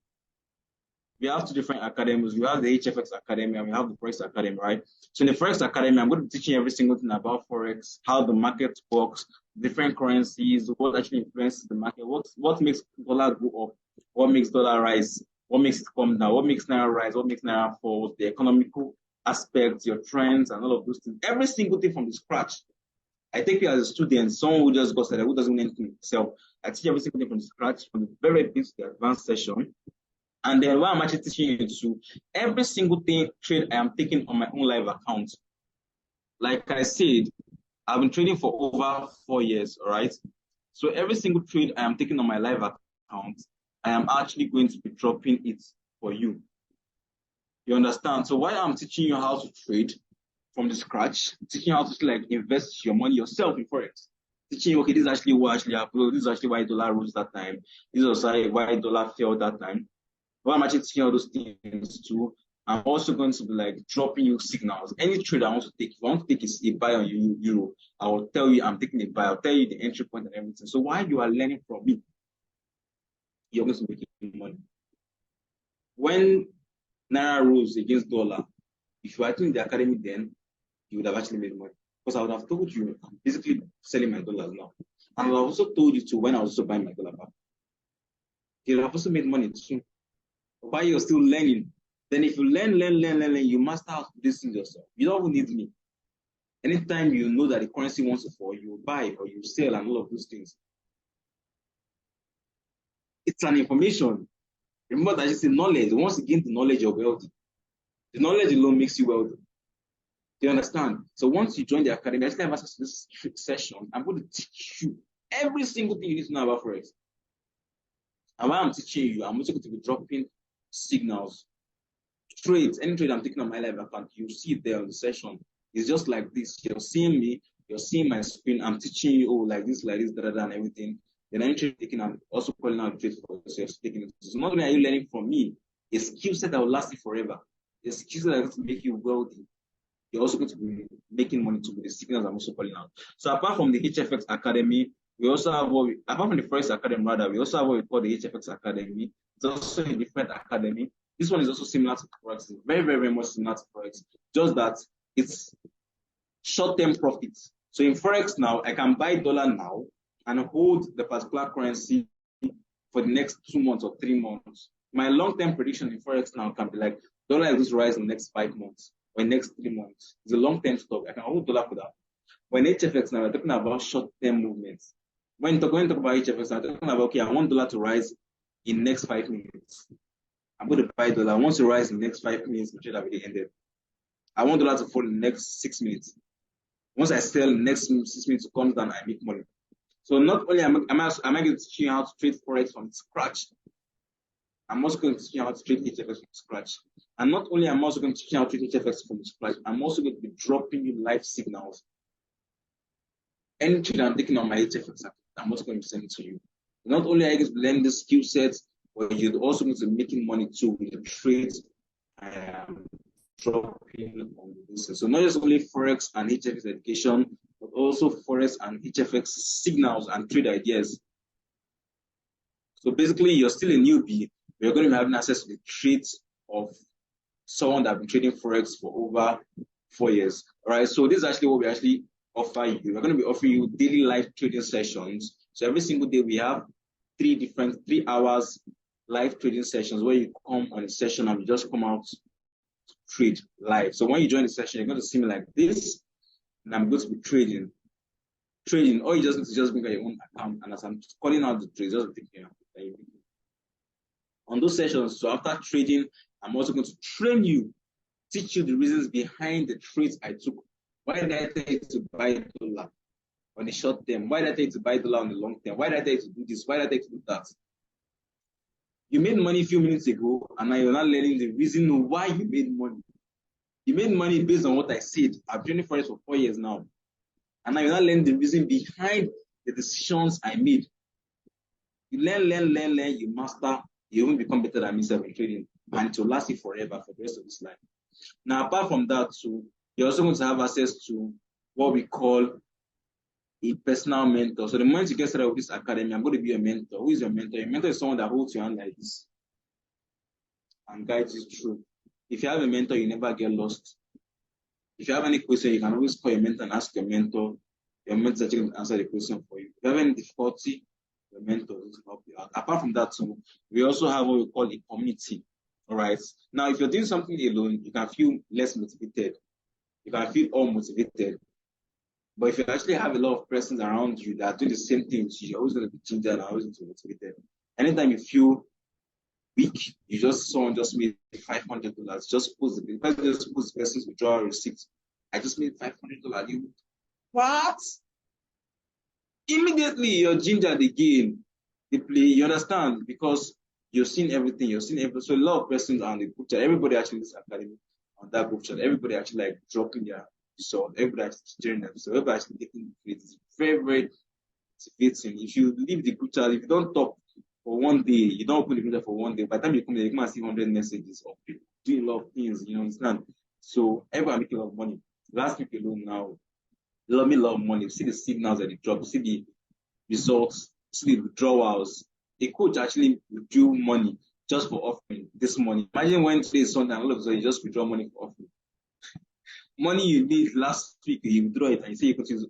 We have 2 different academies. We have the HFX Academy and we have the Forex Academy, right? So in the Forex Academy, I'm going to be teaching every single thing about Forex, how the market works, different currencies, what actually influences the market, what makes dollar go up, what makes dollar rise, what makes it come down, what makes Naira rise, what makes Naira fall, the economical aspects, your trends, and all of those things. Every single thing from the scratch. I take you as a student, someone who just got started, who doesn't know anything himself. I teach every single thing from the scratch, from the very basic to the advanced session. And then what I'm actually teaching you to, every single trade I am taking on my own live account. Like I said, I've been trading for over 4 years, all right? So every single trade I am taking on my live account, I am actually going to be dropping it for you. You understand? So while I'm teaching you how to trade from the scratch, teaching you how to like invest your money yourself in Forex, teaching you, okay, this is actually what actually happened, this is actually why dollar rose that time, this is also why dollar fell that time. Well, I'm actually teaching all those things too. I'm also going to be like dropping you signals. Any trade I want to take, if I want to take a buy on euro, I will tell you I'm taking a buy. I'll tell you the entry point and everything. So while you are learning from me, you're going to be making money. When Naira rose against dollar, if you were in the academy then, you would have actually made money. Because I would have told you, I'm basically selling my dollars now. And I would have also told you to when I was also buying my dollar back. You would have also made money too. While you're still learning, then if you learn, you master how to do this thing yourself. You don't even need me. Anytime you know that the currency wants to fall, you buy or you sell and all of those things. It's an information. Remember that it's a knowledge. Once you gain the knowledge, you're wealthy. The knowledge alone makes you wealthy. Do you understand? So once you join the academy, I still have access to this session. I'm going to teach you every single thing you need to know about Forex. And while I'm teaching you, I'm also going to be dropping signals, trades, any trade I'm taking on my live account, you see it there on the session. It's just like this. You're seeing me, you're seeing my screen, I'm teaching you, oh, like this, and everything. Then I'm taking, I'm also calling out trades for yourself, taking it. So not only are you learning from me, a skill set that will last you forever, a skill set that will make you wealthy. You're also going to be making money too with the signals I'm also calling out. So apart from the HFX Academy, we also have apart from the Forex Academy, rather, we also have what we call the HFX Academy. It's also a different academy. This one is also similar to Forex. It's very, very, very much similar to Forex. Just that it's short-term profits. So in Forex now, I can buy dollar now and hold the particular currency for the next 2 months or 3 months. My long-term prediction in Forex now can be like, dollar is going to rise in the next 5 months or next 3 months. It's a long-term stock. I can hold dollar for that. When HFX now, we're talking about short-term movements. When you talk about HFX, I'm talking about, okay, I want dollar to rise in the next 5 minutes. I'm going to buy dollar. Once it rises in the next 5 minutes, the trade already ended. I want dollar to fall in the next 6 minutes. Once I sell in the next 6 minutes to come down, I make money. So not only am I going to teach you how to trade Forex from scratch, I'm also going to teach you how to trade HFX from scratch. And not only am I also going to teach you how to trade HFX from scratch, I'm also going to be dropping you live signals. Any trade I'm taking on my HFX, I'm also going to send it to you. Not only are you going to learn the skill sets, but you're also going to be making money too with the trades I am dropping on this. So not just only Forex and HFX education, but also Forex and HFX signals and trade ideas. So basically, you're still a newbie. You're going to be having access to the trades of someone that's been trading Forex for over 4 years. All right. So this is actually what we actually offer you. We're going to be offering you daily live trading sessions. So every single day we have 3 hours live trading sessions where you come on a session and you just come out to trade live. So when you join the session, you're going to see me like this, and I'm going to be trading. All you just need to just bring out your own account, and as I'm calling out the trades, just pick it up. On those sessions, so after trading, I'm also going to train you, teach you the reasons behind the trades I took. Why did I tell you to buy dollar on the short term? Why did I tell you to buy dollar on the long term? Why did I tell you to do this? Why did I tell you to do that? You made money a few minutes ago, and now you're not learning the reason why you made money. You made money based on what I said. I've trained Forex for 4 years now. And now you now learn the reason behind the decisions I made. You learn, you master, you even become better than myself in trading. And it will last you forever for the rest of this life. Now, apart from that, too, you're also going to have access to what we call a personal mentor. So the moment you get started with this academy, I'm going to be a mentor. Who is your mentor? Your mentor is someone that holds your hand like this and guides you through. If you have a mentor, you never get lost. If you have any question, you can always call your mentor and ask your mentor. Your mentor is actually going to answer the question for you. If you have any difficulty, your mentor will help you out. Apart from that, too, we also have what we call a community. All right. Now, if you're doing something alone, you can feel less motivated. You can feel unmotivated. But if you actually have a lot of persons around you that do the same things, you're always going to be ginger and always going to be motivated. Anytime you feel week, someone just made $500. Just post the person, just post the person's withdrawal receipt. I just made $500. You what? Immediately you're ginger the game, the play. You understand, because you've seen everything. So a lot of persons on the group chat. Everybody actually is academy on that group chat. Everybody actually like dropping their result. Everybody actually sharing them. So everybody actually taking it. It's very, very motivating. If you leave the group chat, if you don't talk for one day, you don't open the computer for one day. By the time you come there, you can see 100 messages of people doing a lot of things, you understand? So everyone making a lot of money. Last week alone now, a lot of money. You see the signals that they drop, you see the results, see the withdrawals. A coach actually withdrew money just for offering this morning. Imagine when today is Sunday and all of a sudden you just withdraw money for offering. Money you need last week, you withdraw it and you say you could use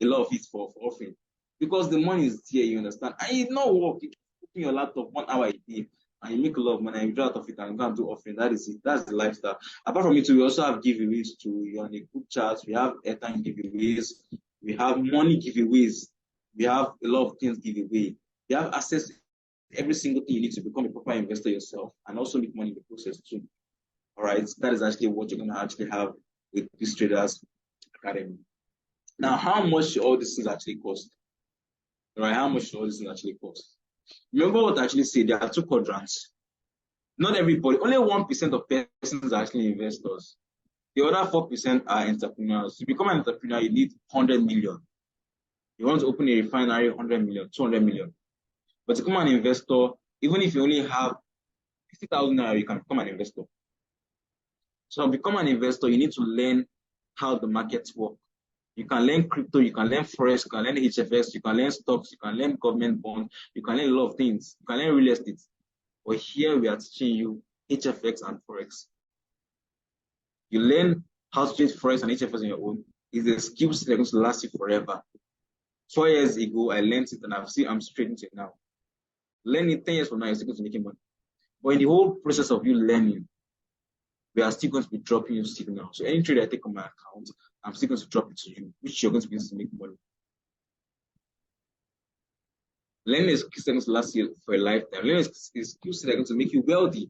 a lot of it for offering. Because the money is here, you understand? And you not work, you open your laptop 1 hour a day and you make a lot of money and you draw out of it and go and do offering. That is it. That's the lifestyle. Apart from it, we also have giveaways too. You're on a group chat. We have airtime giveaways. We have money giveaways. We have a lot of things giveaway. You have access to every single thing you need to become a proper investor yourself and also make money in the process too. All right. That is actually what you're going to actually have with this Traders Academy. Now, how much should all these things actually cost? All right, how much should all these things actually cost? Remember what I actually said, there are two quadrants. Not everybody, only 1% of persons are actually investors. The other 4% are entrepreneurs. To become an entrepreneur, you need 100 million. You want to open a refinery, 100 million, 200 million. But to become an investor, even if you only have 50,000 naira, you can become an investor. So to become an investor, you need to learn how the markets work. You can learn crypto, you can learn forex, you can learn HFX, you can learn stocks, you can learn government bonds, you can learn a lot of things. You can learn real estate. But here we are teaching you HFX and forex. You learn how to trade forex and HFX on your own. It's a skill set that's going to last you forever. 4 years ago, I learned it and I'm trading it now. Learning 10 years from now, you're still going to make money. But in the whole process of you learning, we are still going to be dropping you signals. So any trade I take on my account, I'm still going to drop it to you, which you're going to be able to make money. Learning is skill set to last you for a lifetime. Learning is skill set going to make you wealthy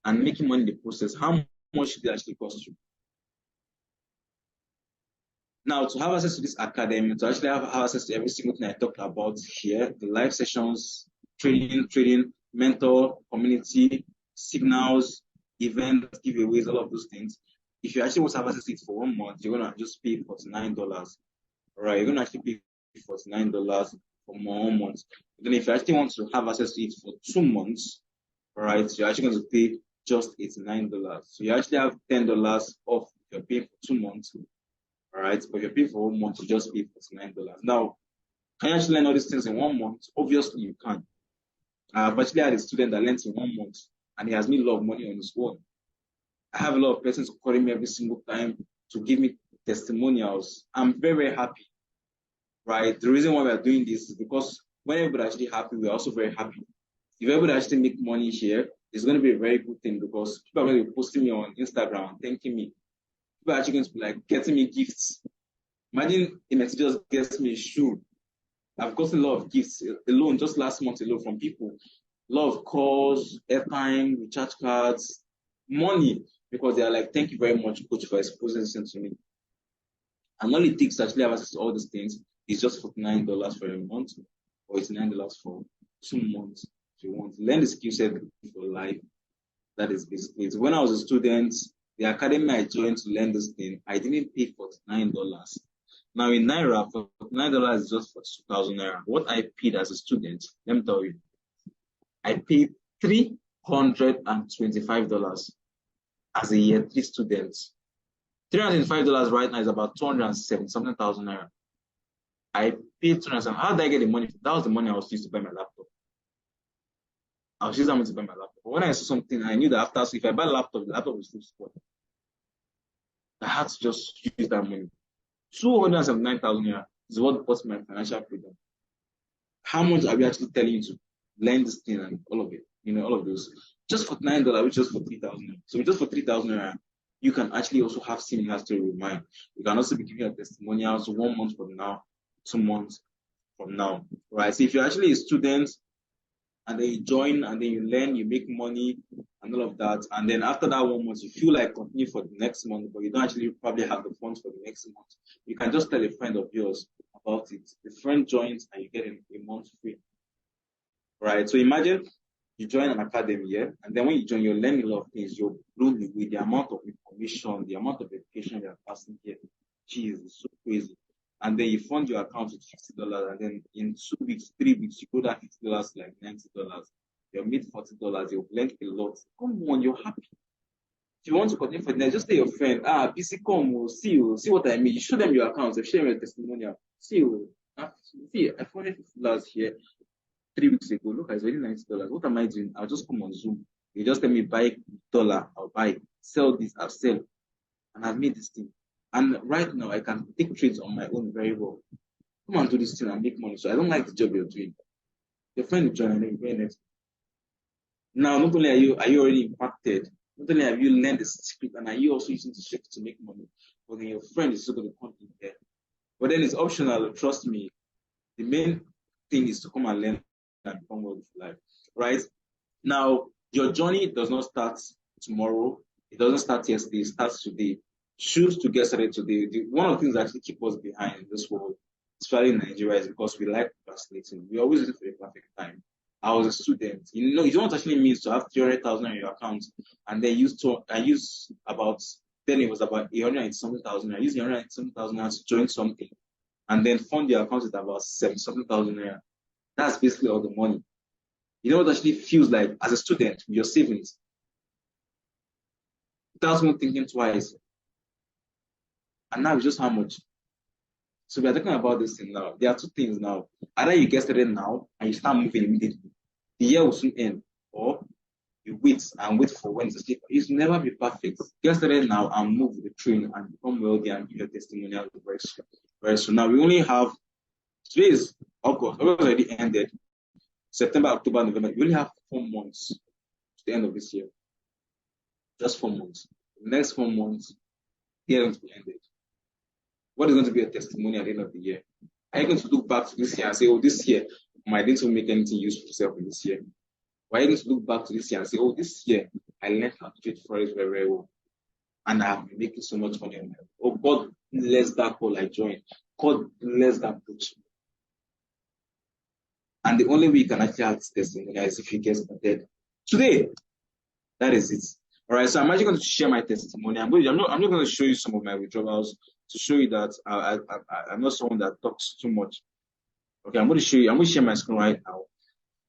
and making money in the process. How much should it actually cost you? Now, to have access to this academy, to actually have access to every single thing I talked about here, the live sessions, trading, mentor, community, signals, events, giveaways, all of those things. If you actually want to have access to it for 1 month, you're going to just pay $49. All right, you're going to actually pay $49 for 1 month. Then if you actually want to have access to it for 2 months, all right, you're actually going to pay just $89. So you actually have $10 off if you're paying for 2 months. All right, but if you're paying for 1 month, you just pay $49. Now, can you actually learn all these things in 1 month? Obviously, you can. I've actually had a student that learns in 1 month, and he has made a lot of money on his own. I have a lot of persons calling me every single time to give me testimonials. I'm very, very happy, right? The reason why we are doing this is because when everybody actually happy, we're also very happy. If everybody actually make money here, it's going to be a very good thing because people are going to be posting me on Instagram and thanking me. People are actually going to be like getting me gifts. Imagine if just gets me a shoe. I've gotten a lot of gifts alone, just last month alone from people. A lot of calls, airtime, recharge cards, money, because they are like, thank you very much, coach, for exposing this to me. And all it takes to actually have access to all these things is just $49 for a month or $89 for 2 months if you want. Learn the skill set for life. That is basically it. When I was a student, the academy I joined to learn this thing, I didn't pay $49. Now in Naira, $49 is just for 2,000 Naira. What I paid as a student, let me tell you, I paid $325 as a year 3 student. $305 right now is about 270 something thousand Naira. I paid 207. How did I get the money? That was the money I was used to buy my laptop. I was using that money to buy my laptop. But when I saw something, I knew that after, so if I buy a laptop, the laptop will still spoil. I had to just use that money. 279,000 Naira is what bought my financial freedom. How much are we actually telling you to learn this thing and all of it? All of those. Just for $9, which is just for 3,000. So just for 3,000 Naira, you can actually also have similar story with mine. You can also be giving a testimonial 1 month from now, 2 months from now, right? So if you're actually a student and then you join and then you learn, you make money and all of that, and then after that 1 month, you feel like continue for the next month, but you don't actually probably have the funds for the next month, you can just tell a friend of yours about it. The friend joins and you get a month free, right? So imagine you join an academy here, and then when you join, you're learning a lot of things. You're blown with the amount of information, the amount of education you're passing here. Jeez, it's so crazy. And then you fund your account with $50, and then in 2 weeks, 3 weeks, you go that $50 to like $90. You've made $40. You've learned a lot. Come on, you're happy. If you want to continue for the next, just tell your friend, BC come, we'll see you. See what I mean. You show them your account, you show them your testimonial. See you. See, I funded $50 here 3 weeks ago. Look, it's already $90. What am I doing? I'll just come on Zoom. You just tell me buy dollar, I'll buy. Sell this, I'll sell. And I've made this thing. And right now I can take trades on my own very well. Come and do this thing and make money. So I don't like the job you're doing. Your friend will join and then you go next. Now, not only are you already impacted, not only have you learned the secret, and are you also using the secret to make money, but then your friend is still going to come in there. But then it's optional, trust me. The main thing is to come and learn and become well with life, right? Now, your journey does not start tomorrow. It doesn't start yesterday. It starts today. Choose to get started today. One of the things that actually keep us behind in this world, especially in Nigeria, is because we like procrastinating. We always look for the perfect time. I was a student. You know what actually means to have 300,000 in your account, and then I use about, then it was about 800 something thousand. I used 800 something thousand to join something, and then fund your account with about 7 something thousand naira. That's basically all the money. You know what actually feels like as a student with your savings, without even thinking twice. And now it's just how much. So we are talking about this thing now. There are two things now. Either you get started now and you start moving immediately. The year will soon end. Or you wait and wait for when to sleep. It's never be perfect. Get started now and move with the train and become wealthy and give your testimonial very soon. Very soon. Now we only have, today is August. August already ended. September, October, November. We only have 4 months to the end of this year. Just 4 months. The next 4 months, the year is going to be ended. What is going to be a testimony at the end of the year? Are you going to look back to this year and say, oh, this year, I didn't make anything useful for yourself in this year? Or are you going to look back to this year and say, oh, this year, I learned how to trade forex very, very well. And I have been making so much money. Oh, God bless that call I joined. God bless that coach. And the only way you can actually have this testimony is if you get started today. That is it. All right, so I'm actually going to share my testimony. I'm not going to show you some of my withdrawals to show you that I'm not someone that talks too much. Okay, I'm going to share my screen right now.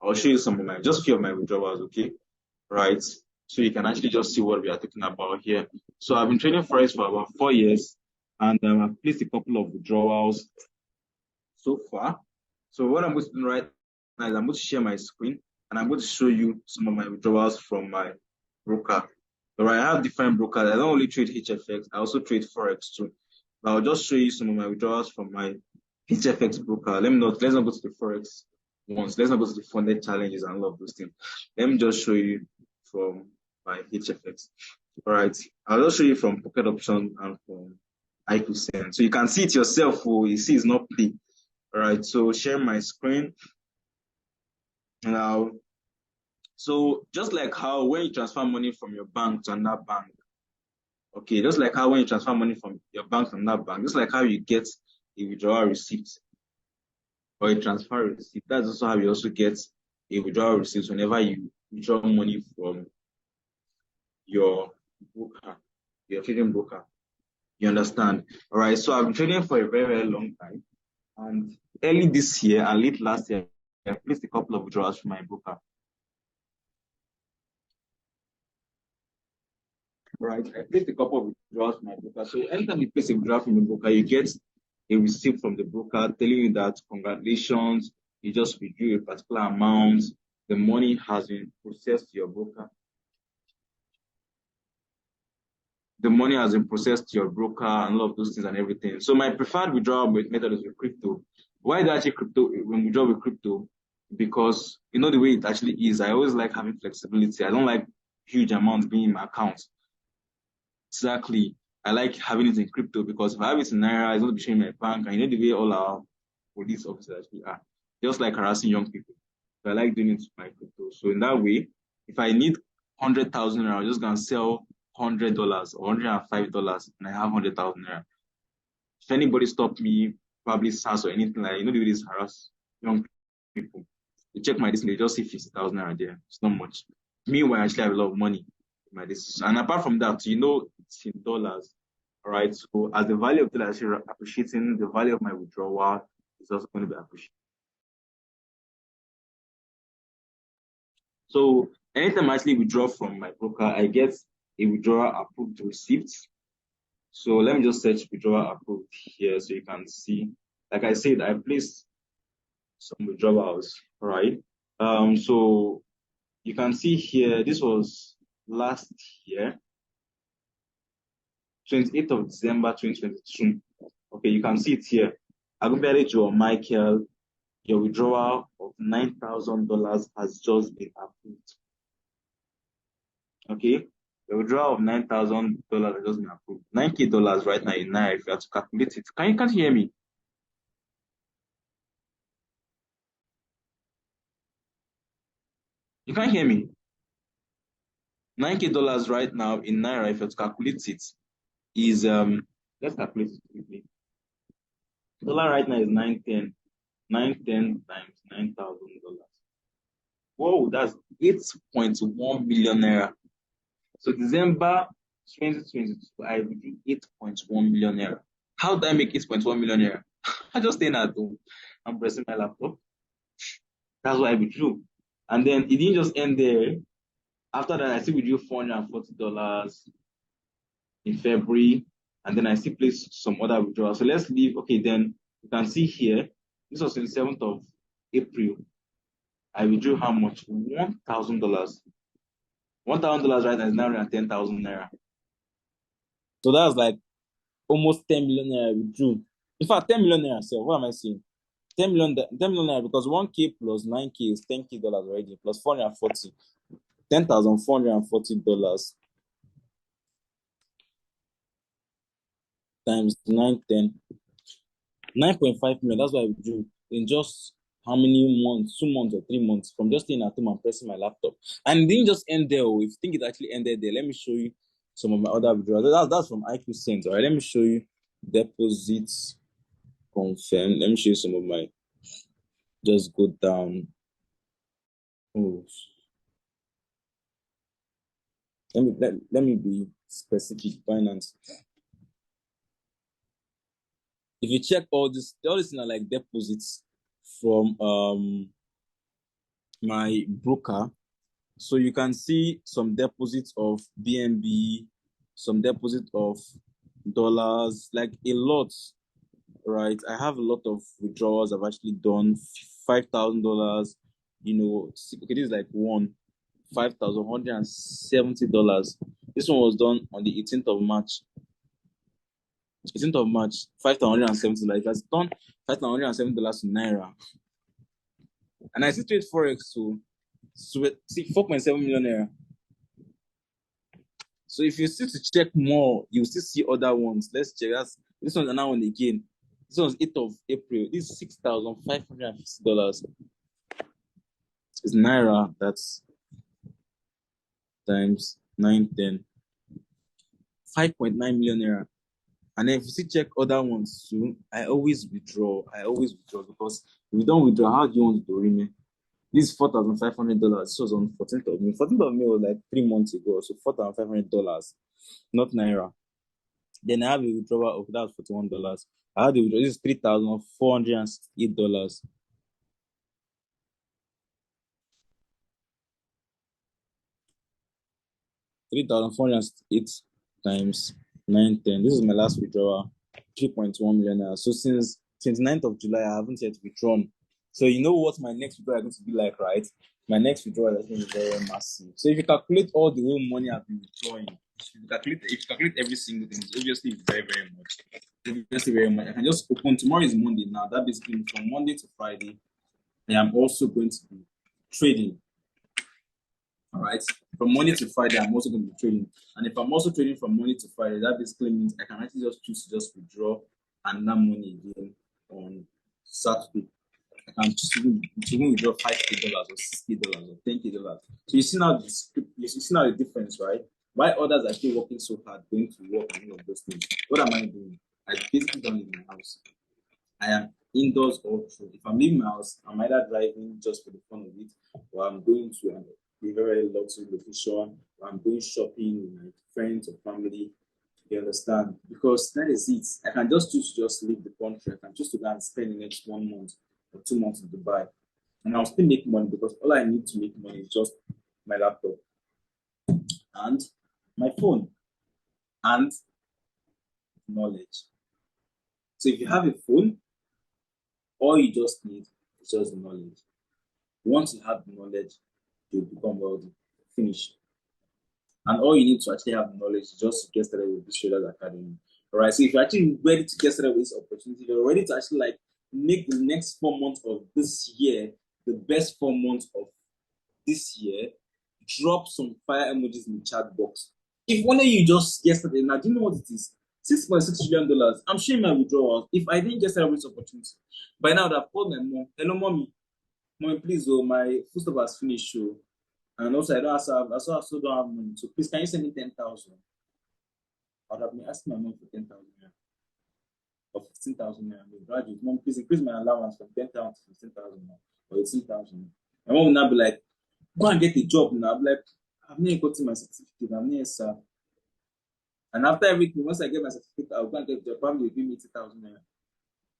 I'll show you some of just few of my withdrawals, okay? Right, so you can actually just see what we are talking about here. So I've been trading forex for about 4 years, and I've placed a couple of withdrawals so far. So what I'm going to do right now is I'm going to share my screen, and I'm going to show you some of my withdrawals from my broker. All right, I have different brokers. I don't only trade HFX, I also trade forex too. But I'll just show you some of my withdrawals from my HFX broker. Let's not go to the forex ones. Let's not go to the funded challenges and all of those things. Let me just show you from my HFX. All right, I'll just show you from Pocket Option and from IQSend. So you can see it yourself. Oh, you see it's not play. All right, so share my screen now. So just like how when you transfer money from your bank to another bank, okay, just like how when you transfer money from your bank to another bank, just like how you get a withdrawal receipt or a transfer receipt, that's also how you also get a withdrawal receipt whenever you withdraw money from your broker, your trading broker. You understand? All right. So I've been trading for a very, very long time. And early this year and late last year, I placed a couple of withdrawals from my broker. Right. I placed a couple of withdrawals from my broker. So anytime you place a withdrawal from your broker, you get a receipt from the broker telling you that congratulations, you just withdrew a particular amount, the money has been processed to your broker. The money has been processed to your broker and all of those things and everything. So my preferred withdrawal method is with crypto. Why do I actually crypto when we withdraw with crypto? Because you know the way it actually is. I always like having flexibility. I don't like huge amounts being in my account. Exactly. I like having it in crypto because if I have it in Naira, it's going to be showing my bank. And you know the way all our police officers actually are. Just like harassing young people. So I like doing it with my crypto. So in that way, if I need 100,000 Naira, I'm just going to sell $100 or $105 and I have 100,000 Naira. If anybody stop me, probably SARS or anything like, you know the way this harass young people. You check my distance, they just see 50,000 Naira there. It's not much. Meanwhile, I actually have a lot of money. And apart from that, you know, it's in dollars. All right. So as the value of the dollar is appreciating, the value of my withdrawal is also going to be appreciated. So anytime I actually withdraw from my broker, I get a withdrawal approved receipt. So let me just search withdrawal approved here so you can see. Like I said, I placed some withdrawals. All right. So you can see here, this was last year. 28th of December 2022. Okay, you can see it here. Agunbere or Michael, your withdrawal of $9,000 has just been approved. Okay, the withdrawal of $9,000 has just been approved. $9K right now in Naira, if you have to calculate it. Can't hear me? You can't hear me? $9K right now in Naira, if you have to calculate it, is let's calculate it quickly. Dollar right now is 910. 910 times $9,000. Whoa, that's 8.1 million naira. So December 2022, I withdrew 8.1 million naira. How did I make 8.1 million naira? I just staying at home. I'm pressing my laptop. That's why I withdrew. And then it didn't just end there. After that, I still withdrew $440 in February. And then I still placed some other withdrawals. So let's leave. Okay, then you can see here, this was on the 7th of April. I withdrew how much? $1,000. $1,000 right now is now around 10,000 naira. So that's like almost 10 million naira withdrew. In fact, 10 million naira. So what am I saying? 10 million naira because 1K plus 9K is $10K already plus 440. $10,440 times 910. 9.5 million. That's what I withdrew in just how many months? 2 months or 3 months from just staying at home and pressing my laptop. And it didn't just end there. If you think it actually ended there, let me show you some of my other withdrawals. That's from IQ Cent. All right, let me show you deposits confirmed. Let me show you some of my. Just go down. Oh. Let me be specific. Binance. If you check all these are like deposits from my broker. So you can see some deposits of BNB, some deposit of dollars, like a lot, right? I have a lot of withdrawals I've actually done, $5,000, you know, okay, this is like $5,170. This one was done on the 18th of March. 18th of March, $5,170. That's done $5,170 in Naira. And I still trade Forex, so see 4.7 million naira. So if you still to check more, you still see other ones. Let's check. This one's another one again. This one's 8th of April. This is $6,550. It's Naira. That's times 910. 5.9 million naira. And then if you still check other ones too, I always withdraw because if you don't withdraw, how do you want to do it? This is $4,500. This was on 14th of May. 14th of May was like 3 months ago. So $4,500, not Naira. Then I have a withdrawal of that $41. I had a withdrawal. This is $3,468. $3,408 times 910. This is my last withdrawal, 3.1 million naira. So since 29th of July, I haven't yet withdrawn. So you know what my next withdrawal is going to be like, right? My next withdrawal is going to be very massive. So if you calculate all the whole money I've been withdrawing, if you calculate every single thing, it's obviously very, very much. Obviously very much. I can just open. Tomorrow is Monday now. That basically means from Monday to Friday, I am also going to be trading. All right. From Monday to Friday, I'm also going to be trading. And if I'm also trading from Monday to Friday, that basically means I can actually just choose to just withdraw another money again on Saturday. I can choose to withdraw $5K or $60 or $10K. So you see now the difference, right? Why others are still working so hard, going to work and all of those things. What am I doing? I basically don't leave my house. I am indoors all through. If I'm leaving my house, I'm either driving just for the fun of it, or I'm going to a very luxury location, or I'm going shopping with my friends or family. You understand? Because that is it. I can just choose to just leave the country. I can choose to go and spend the next 1 month or 2 months in Dubai. And I'll still make money because all I need to make money is just my laptop and my phone and knowledge. So if you have a phone, all you just need is just the knowledge. Once you have the knowledge, you'll become wealthy. Finish. And all you need to actually have the knowledge is just to get started with this Traders Academy. All right. So if you're actually ready to get started with this opportunity, you're ready to actually like make the next 4 months of this year the best 4 months of this year, drop some fire emojis in the chat box. If one of you just get started, now do you know what it is? $6.6 trillion. I'm showing my withdrawals. If I didn't get started with this opportunity, by now I've called my mom. Hello, mommy. Mommy, please, oh, my food stuff has finished. Oh. And also, I also don't have money. So please, can you send me 10,000? I would have been asking my mom for 10,000 or 15,000 naira. Graduate, mom, please increase my allowance from 10,000 to 15,000 or 18,000. My mom will now be like, go and get a job now. I'm like, I've never gotten my certificate. I'm near, sir. And after everything, once I get my certificate, I'll go and get a job. Probably give me 80,000 naira.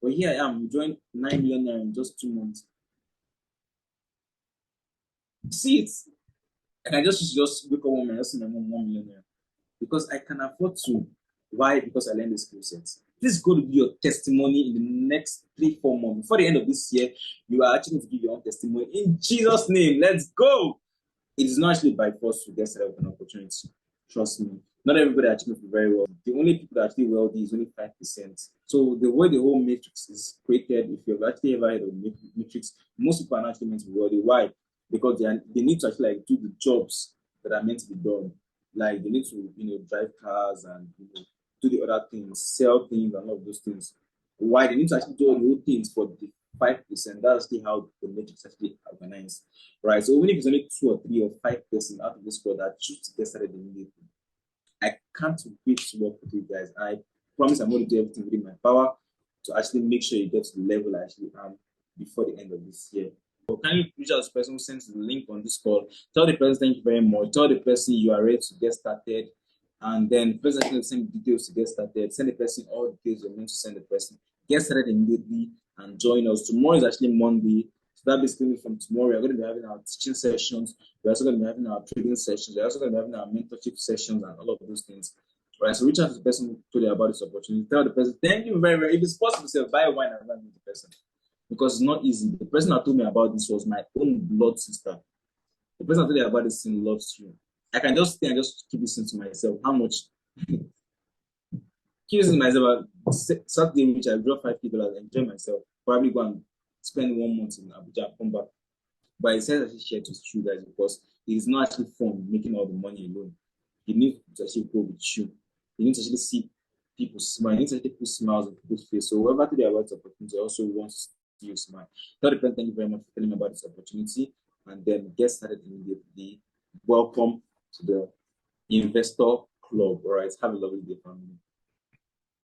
But here I am, joined 9 million naira in just 2 months. See it. And I just wake up one minute, just my mom 1 million naira. Because I can afford to. Why? Because I learned the skill sets. This is going to be your testimony in the next 3-4 months. Before the end of this year, you are actually going to give your own testimony. In Jesus' name, let's go. It is not actually by force to get set up an opportunity. Trust me. Not everybody actually do very well. The only people that are actually wealthy is only 5%. So the way the whole matrix is created, if you've actually ever heard of matrix, most people are not actually meant to be wealthy. Why? Because they need to actually like do the jobs that are meant to be done. Like they need to drive cars and do the other things, sell things and all of those things. Why? They need to actually do all the whole things for the 5%. That's actually how the matrix actually organized, right? So even if it's only 2 or 3 or 5% out of this squad that choose to get started immediately, I can't wait to work with you guys. I promise I'm going to do everything within my power to actually make sure you get to the level I actually am before the end of this year. So can you reach out to the person who sends the link on this call? Tell the person thank you very much. Tell the person you are ready to get started. And then the person actually send details to get started. Send the person all the details you're meant to send the person. Get started immediately and join us. Tomorrow is actually Monday. So that basically from tomorrow, we're going to be having our teaching sessions. We're also going to be having our trading sessions. We're also going to be having our mentorship sessions and all of those things. Right. So reach out to the person who told you about this opportunity. Tell the person, thank you very, very. If it's possible, say buy wine and run with the person. Because it's not easy. The person that told me about this was my own blood sister. The person that told me about this thing loves you. I can just stay and just keep listening to myself. How much? Keep listening to myself. Saturday, which I draw $5K, enjoy myself. Probably go and spend 1 month in Abuja and come back. But it says actually share to you guys because it is not actually fun making all the money alone. You need to actually go with you. You need to actually see people smile. You need to actually put smiles on people's face. So whoever today about this opportunity also wants to see you smile. Tell the friend, thank you very much for telling me about this opportunity. And then get started immediately. Welcome to the Investor Club. All right. Have a lovely day, family.